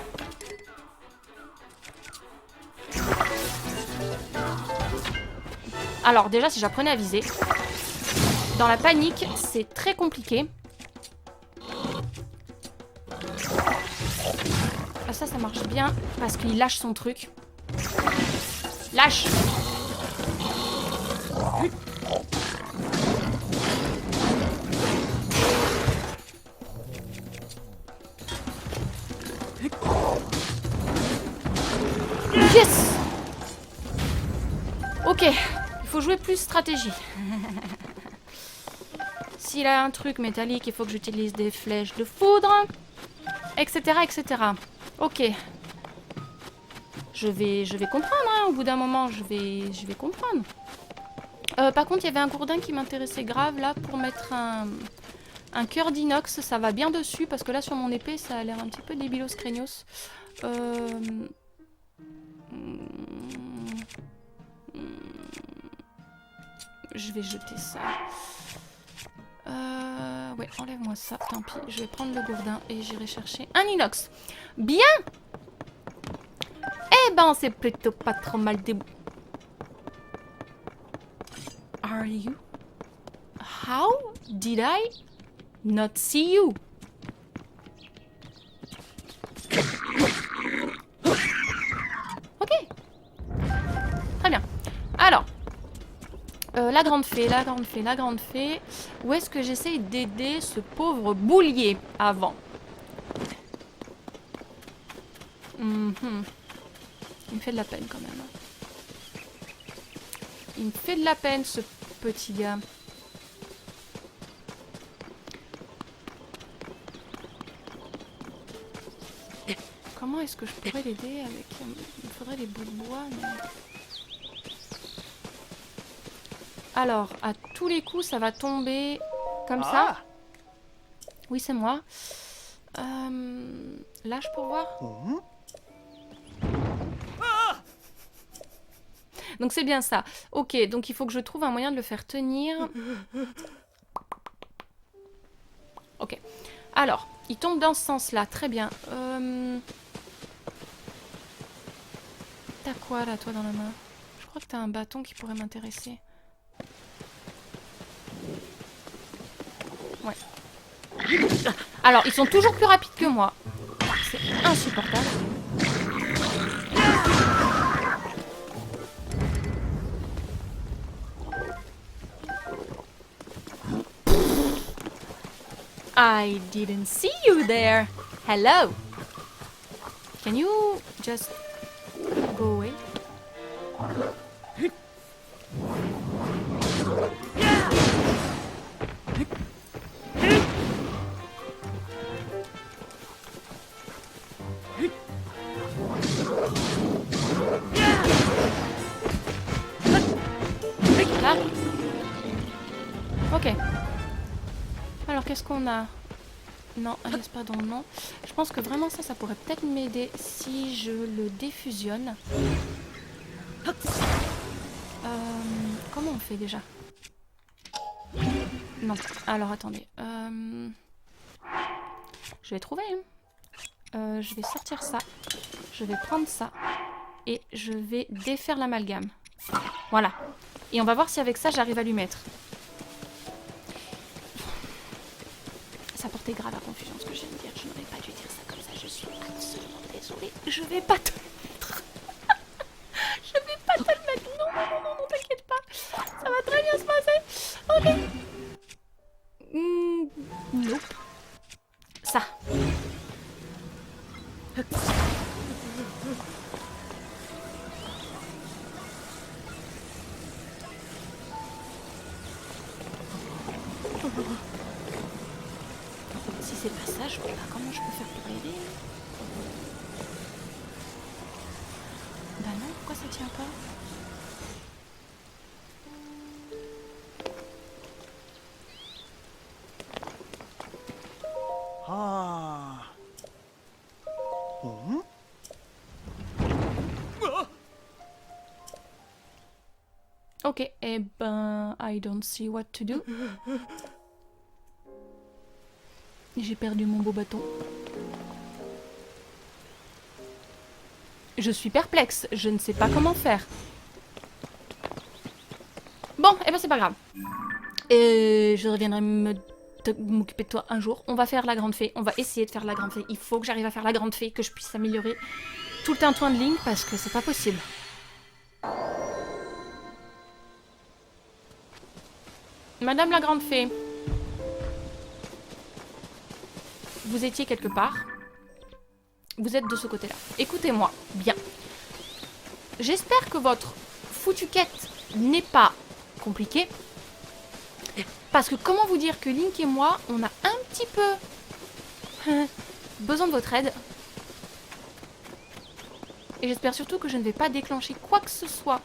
Alors déjà, si j'apprenais à viser, dans la panique, c'est très compliqué. Ah, ça marche bien parce qu'il lâche son truc. Lâche! Yes! Ok, il faut jouer plus stratégie. S'il a un truc métallique, il faut que j'utilise des flèches de foudre, etc., etc. Ok. Je vais comprendre, hein, au bout d'un moment, je vais comprendre. Par contre, il y avait un gourdin qui m'intéressait grave, là, pour mettre un cœur d'inox. Ça va bien dessus, parce que là, sur mon épée, ça a l'air un petit peu débilos craignos. Je vais jeter ça. Ouais, enlève-moi ça, tant pis. Je vais prendre le gourdin et j'irai chercher un inox. Bien! Eh ben, c'est plutôt pas trop mal débrouillé. Are you? How did I not see you? Ok. Très bien. Alors. La grande fée, la grande fée, la grande fée. Où est-ce que j'essaye d'aider ce pauvre boulier avant? Il me fait de la peine quand même. Il me fait de la peine ce petit gars. Comment est-ce que je pourrais l'aider avec... Il me faudrait des bouts de bois, mais... Alors, à tous les coups, ça va tomber comme ça. Oui, c'est moi. Lâche pour voir. Donc c'est bien ça. Ok, donc il faut que je trouve un moyen de le faire tenir. Ok. Alors, il tombe dans ce sens-là. Très bien. T'as quoi là, toi, dans la main? Je crois que t'as un bâton qui pourrait m'intéresser. Ouais. Alors, ils sont toujours plus rapides que moi. C'est insupportable. I didn't see you there. Hello. Can you just go away? Là. Ok. Alors qu'est-ce qu'on a? Non, pardon, non. Je pense que vraiment ça pourrait peut-être m'aider si je le défusionne. Comment on fait déjà? Non. Alors, attendez. Je vais trouver. Je vais sortir ça. Je vais prendre ça. Et je vais défaire l'amalgame. Voilà. Et on va voir si avec ça, j'arrive à lui mettre. Ça portait grave à confusion ce que je viens de dire. Je n'aurais pas dû dire ça comme ça. Je suis absolument désolée. Je vais pas te mettre. Je vais pas te le mettre. Non, non, non, non, non, t'inquiète pas. Ça va très bien se passer. Ok. Nope. Ça. Si c'est pas ça, je vois pas comment je peux faire pour l'aider. Bah non, pourquoi ça tient pas? Ah. Mhm. Ok, eh ben, I don't see what to do. J'ai perdu mon beau bâton. Je suis perplexe, je ne sais pas comment faire. Bon, eh ben c'est pas grave. Je reviendrai m'occuper de toi un jour. On va faire la grande fée, on va essayer de faire la grande fée. Il faut que j'arrive à faire la grande fée, que je puisse améliorer tout le tintouin de Link parce que c'est pas possible. Madame la grande fée, vous étiez quelque part. Vous êtes de ce côté-là. Écoutez-moi, bien. J'espère que votre foutue quête n'est pas compliquée. Parce que comment vous dire que Link et moi, on a un petit peu besoin de votre aide. Et j'espère surtout que je ne vais pas déclencher quoi que ce soit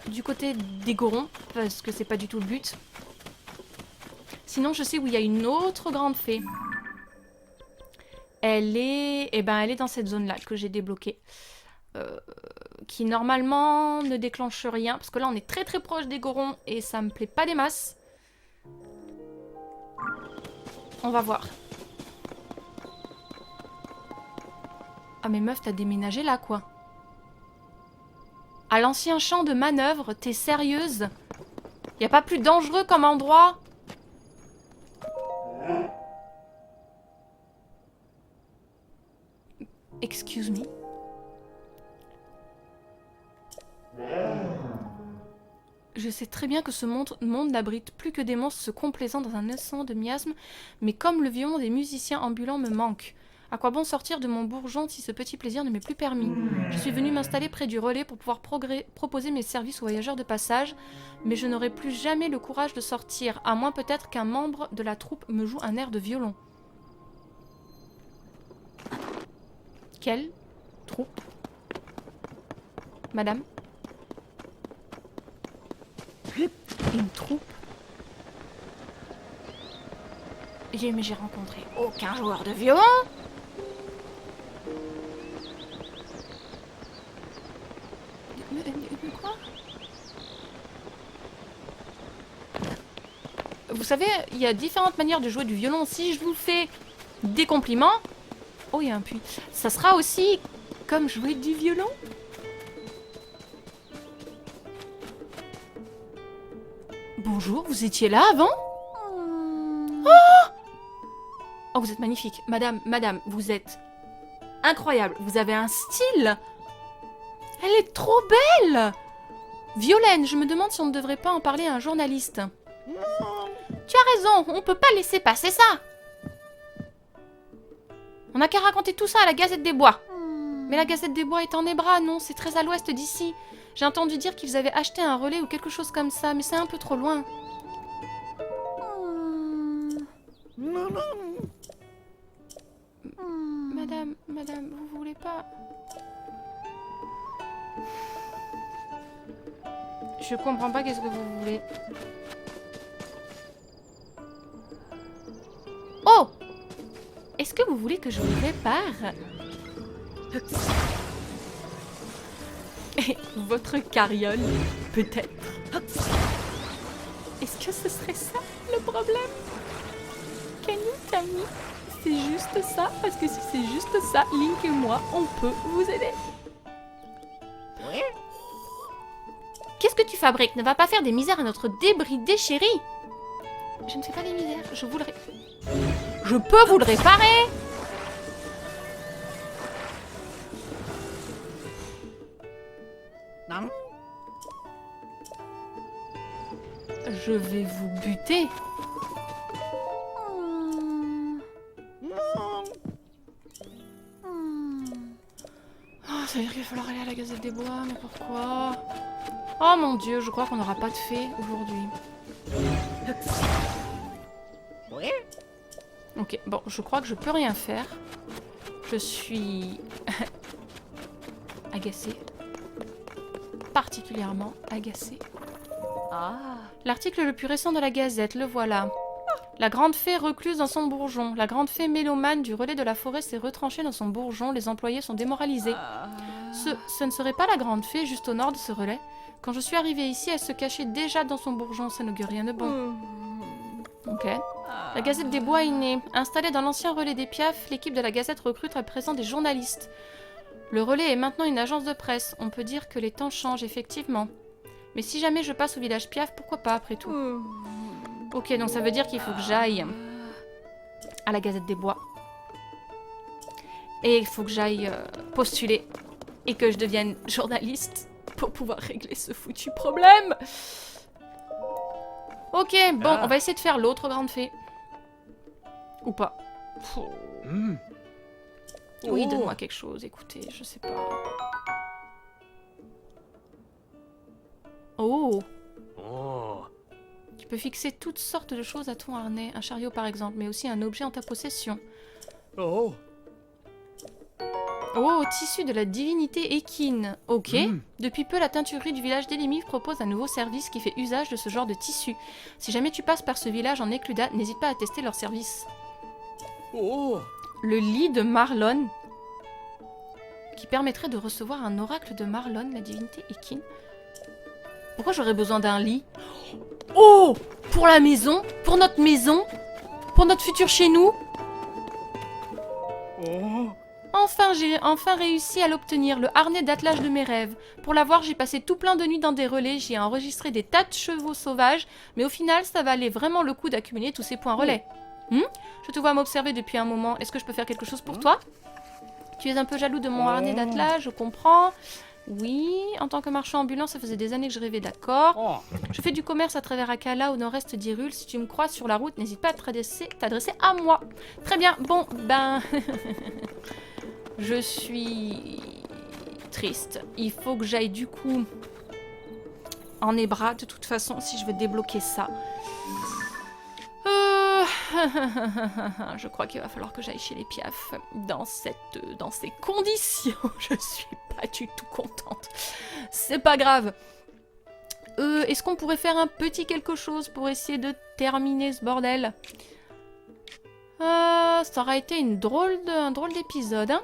du côté des Gorons, parce que c'est pas du tout le but. Sinon, je sais où il y a une autre grande fée. Elle est... Eh ben, elle est dans cette zone-là que j'ai débloquée. Qui normalement ne déclenche rien. Parce que là, on est très très proche des Gorons et ça me plaît pas des masses. On va voir. Ah mais meuf, t'as déménagé là, quoi. À l'ancien champ de manœuvre, t'es sérieuse? Y a pas plus dangereux comme endroit? Excuse me. Je sais très bien que ce monde n'abrite plus que des monstres se complaisant dans un océan de miasmes, mais comme le violon des musiciens ambulants me manque. À quoi bon sortir de mon bourgeon si ce petit plaisir ne m'est plus permis? Je suis venue m'installer près du relais pour pouvoir proposer mes services aux voyageurs de passage, mais je n'aurai plus jamais le courage de sortir, à moins peut-être qu'un membre de la troupe me joue un air de violon. Quelle troupe? Madame? Une troupe? Mais j'ai rencontré aucun joueur de violon. Quoi? Vous savez, il y a différentes manières de jouer du violon. Si je vous fais des compliments... Oh, il y a un puits. Ça sera aussi comme jouer du violon? Bonjour, vous étiez là avant? Oh, vous êtes magnifique. Madame, vous êtes incroyable. Vous avez un style. Elle est trop belle. Violaine, je me demande si on ne devrait pas en parler à un journaliste. Tu as raison, on peut pas laisser passer ça. On n'a qu'à raconter tout ça à la Gazette des Bois. Mais la Gazette des Bois est en Hébras, non, c'est très à l'ouest d'ici. J'ai entendu dire qu'ils avaient acheté un relais ou quelque chose comme ça, mais c'est un peu trop loin. Madame, vous voulez pas... Je comprends pas qu'est-ce que vous voulez. Oh! Est-ce que vous voulez que je vous répare? Votre carriole, peut-être. Est-ce que ce serait ça le problème? Kenny, Camille, c'est juste ça? Parce que si c'est juste ça, Link et moi, on peut vous aider. Oui. Qu'est-ce que tu fabriques? Ne va pas faire des misères à notre débridé chéri. Je ne fais pas des misères, je vous le Je peux vous le réparer. Non. Je vais vous buter. Non. Oh, ça veut dire qu'il va falloir aller à la Gazette des Bois, mais pourquoi? Oh mon dieu, je crois qu'on n'aura pas de fée aujourd'hui. Oui. Ok, bon, je crois que je peux rien faire. Je suis agacée. Particulièrement agacée. Ah. L'article le plus récent de la Gazette, le voilà. La grande fée recluse dans son bourgeon. La grande fée mélomane du relais de la forêt s'est retranchée dans son bourgeon. Les employés sont démoralisés. Ce ne serait pas la grande fée juste au nord de ce relais. Quand je suis arrivée ici, elle se cachait déjà dans son bourgeon. Ça n'augure rien de bon. Ok. La Gazette des Bois est née. Installée dans l'ancien relais des Piaf, l'équipe de la Gazette recrute à présent des journalistes. Le relais est maintenant une agence de presse. On peut dire que les temps changent, effectivement. Mais si jamais je passe au village Piaf, pourquoi pas, après tout? Ok, donc ça veut dire qu'il faut que j'aille à la Gazette des Bois. Et il faut que j'aille postuler. Et que je devienne journaliste pour pouvoir régler ce foutu problème. Ok, bon, on va essayer de faire l'autre grande fée. Ou pas. Oui, donne-moi quelque chose, écoutez, je sais pas. Oh! Tu peux fixer toutes sortes de choses à ton harnais, un chariot par exemple, mais aussi un objet en ta possession. Oh. Oh, tissu de la divinité équine. Ok. Depuis peu, la teinturerie du village d'Elimif propose un nouveau service qui fait usage de ce genre de tissu. Si jamais tu passes par ce village en Écluda, n'hésite pas à tester leur service. Oh. Le lit de Marlon, qui permettrait de recevoir un oracle de Marlon, la divinité équine. Pourquoi j'aurais besoin d'un lit? Oh! Pour la maison? Pour notre maison? Pour notre futur chez nous? Oh. Enfin, j'ai enfin réussi à l'obtenir, le harnais d'attelage de mes rêves. Pour l'avoir, j'ai passé tout plein de nuits dans des relais, j'y ai enregistré des tas de chevaux sauvages, mais au final, ça valait vraiment le coup d'accumuler tous ces points relais. Je te vois m'observer depuis un moment, est-ce que je peux faire quelque chose pour toi? Tu es un peu jaloux de mon harnais d'attelage, je comprends. Oui, en tant que marchand ambulant, ça faisait des années que je rêvais, d'accord. Oh. Je fais du commerce à travers Akala, au nord-est d'Hyrule. Si tu me croises sur la route, n'hésite pas à t'adresser à moi. Très bien, bon, ben... je suis triste. Il faut que j'aille du coup en Ebra, de toute façon, si je veux débloquer ça. Je crois qu'il va falloir que j'aille chez les Piaf. Dans ces conditions, je suis pas du tout contente. C'est pas grave. Est-ce qu'on pourrait faire un petit quelque chose pour essayer de terminer ce bordel? Ça aurait été un drôle d'épisode, hein.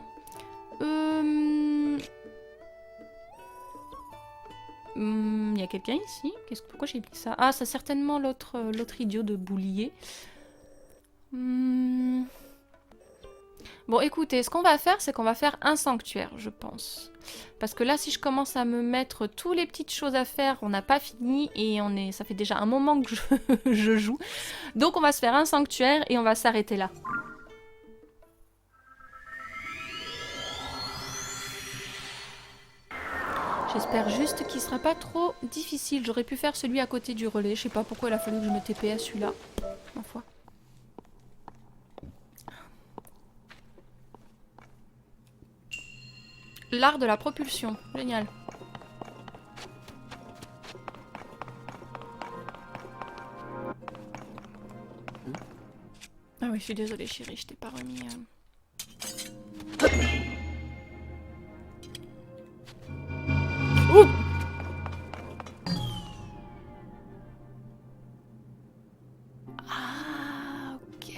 Y a quelqu'un ici? Pourquoi j'ai pris ça? Ah, c'est certainement l'autre idiot de Boulier. Bon, écoutez, ce qu'on va faire, c'est qu'on va faire un sanctuaire, je pense. Parce que là, si je commence à me mettre toutes les petites choses à faire, on n'a pas fini et ça fait déjà un moment que je joue. Donc, on va se faire un sanctuaire et on va s'arrêter là. J'espère juste qu'il sera pas trop difficile. J'aurais pu faire celui à côté du relais. Je sais pas pourquoi il a fallu que je me TP à celui-là. Ma foi. L'art de la propulsion. Génial. Ah oui, je suis désolée chérie, je t'ai pas remis... Ouh! Ah, ok.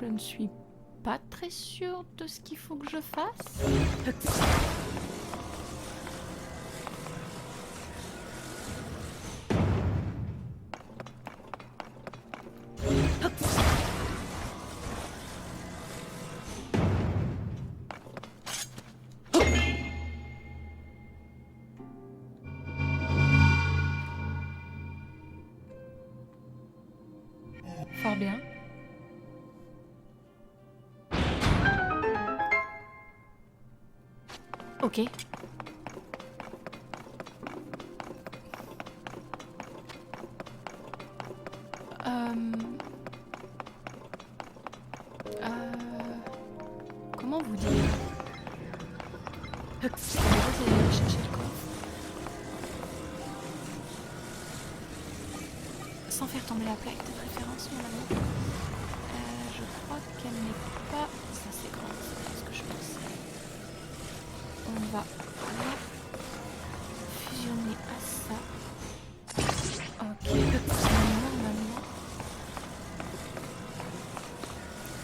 Je ne suis pas très sûre de ce qu'il faut que je fasse. Fort bien. Ok. Comment vous dire? Déjà, c'est d'aller chercher le coffre. Sans faire tomber la plaque de préférence, mon amour. Je crois qu'elle n'est pas... Ça, c'est grand, c'est pas ce que je pensais. On va la fusionner à ça. Ok, normalement.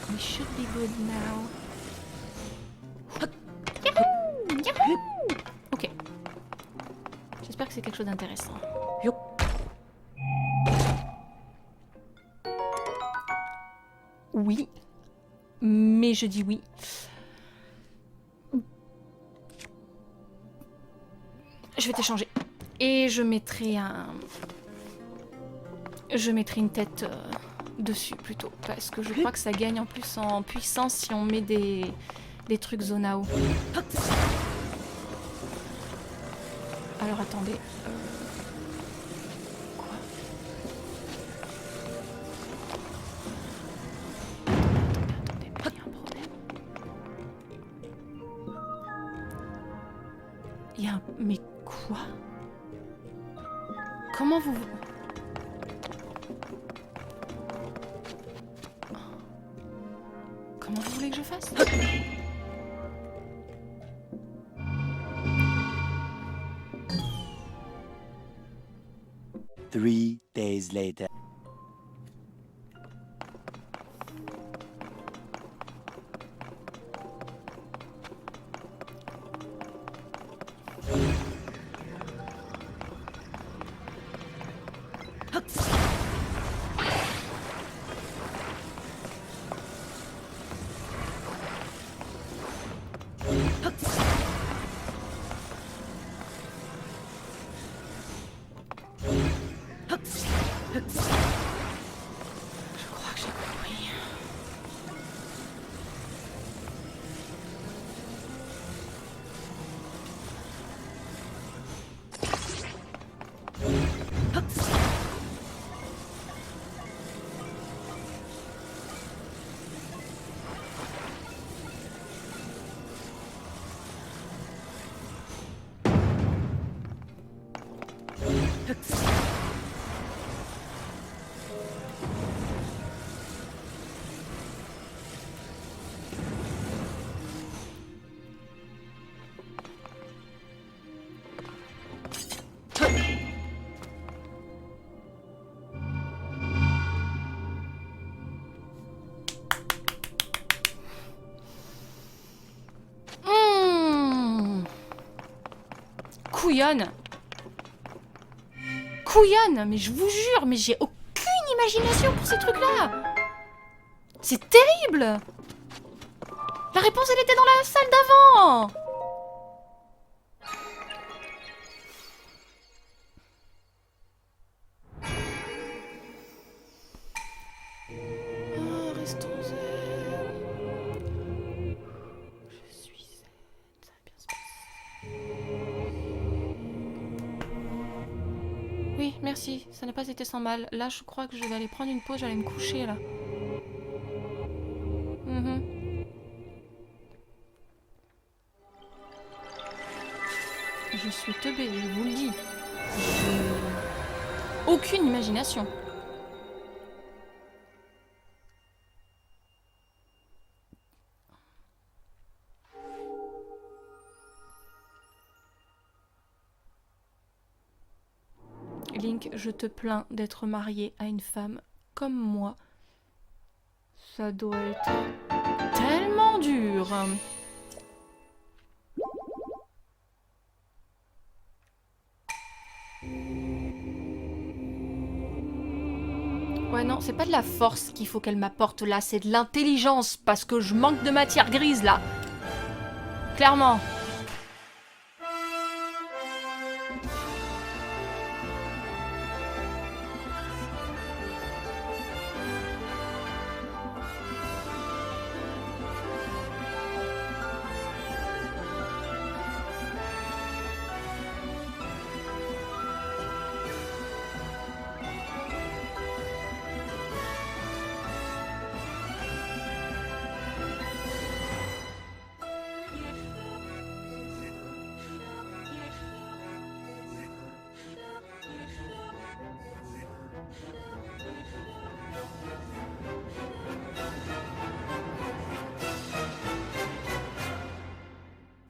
We should be good now. Yahoo! Yahoo! Ok. J'espère que c'est quelque chose d'intéressant. Oui. Mais je dis oui. Je vais t'échanger. Et je mettrai un... Je mettrai une tête dessus plutôt. Parce que je crois que ça gagne en plus en puissance si on met des trucs Zonao. Alors attendez. Quoi? Attendez, il y a un problème. Il y a un... Mais quoi? Comment vous... Comment vous voulez que je fasse? Three days later. Je crois que j'ai compris. Couillonne. Couillonne, mais je vous jure, mais j'ai aucune imagination pour ces trucs-là. C'est terrible. La réponse, elle était dans la salle d'avant. Oh, restons zen. Je suis zen, ça va bien se passer. Oui, merci, ça n'a pas été sans mal. Là, je crois que je vais aller prendre une pause, j'allais me coucher, là. Je suis teubée, je vous le dis. Aucune imagination. Link, je te plains d'être marié à une femme comme moi. Ça doit être tellement dur. Ouais, non, c'est pas de la force qu'il faut qu'elle m'apporte là, c'est de l'intelligence, parce que je manque de matière grise là. Clairement.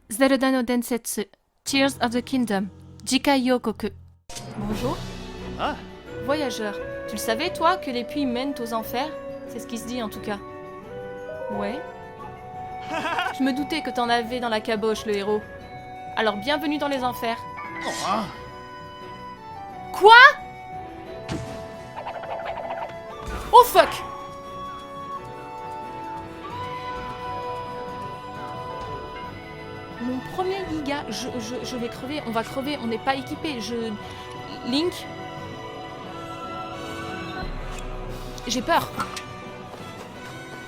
Zelda no Densetsu, Tears of the Kingdom, Jikai Yokoku. Bonjour. Ah, Voyageur, tu le savais toi que les puits mènent aux enfers? C'est ce qui se dit en tout cas. Ouais. Je me doutais que t'en avais dans la caboche, le héros. Alors bienvenue dans les enfers. ah. Quoi? Oh fuck! Mon premier giga, je vais crever, on va crever, on n'est pas équipé, Link. J'ai peur.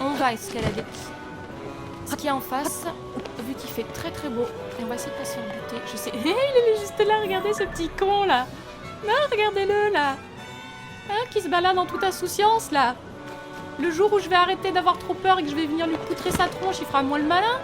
On va escalader. Ce qu'il y a en face, vu qu'il fait très très beau, et on va essayer de pas se faire buter. Je sais. Il est juste là, regardez ce petit con là. Non, regardez-le là. Hein, qui se balade en toute insouciance là. Le jour où je vais arrêter d'avoir trop peur et que je vais venir lui poutrer sa tronche, il fera moins le malin.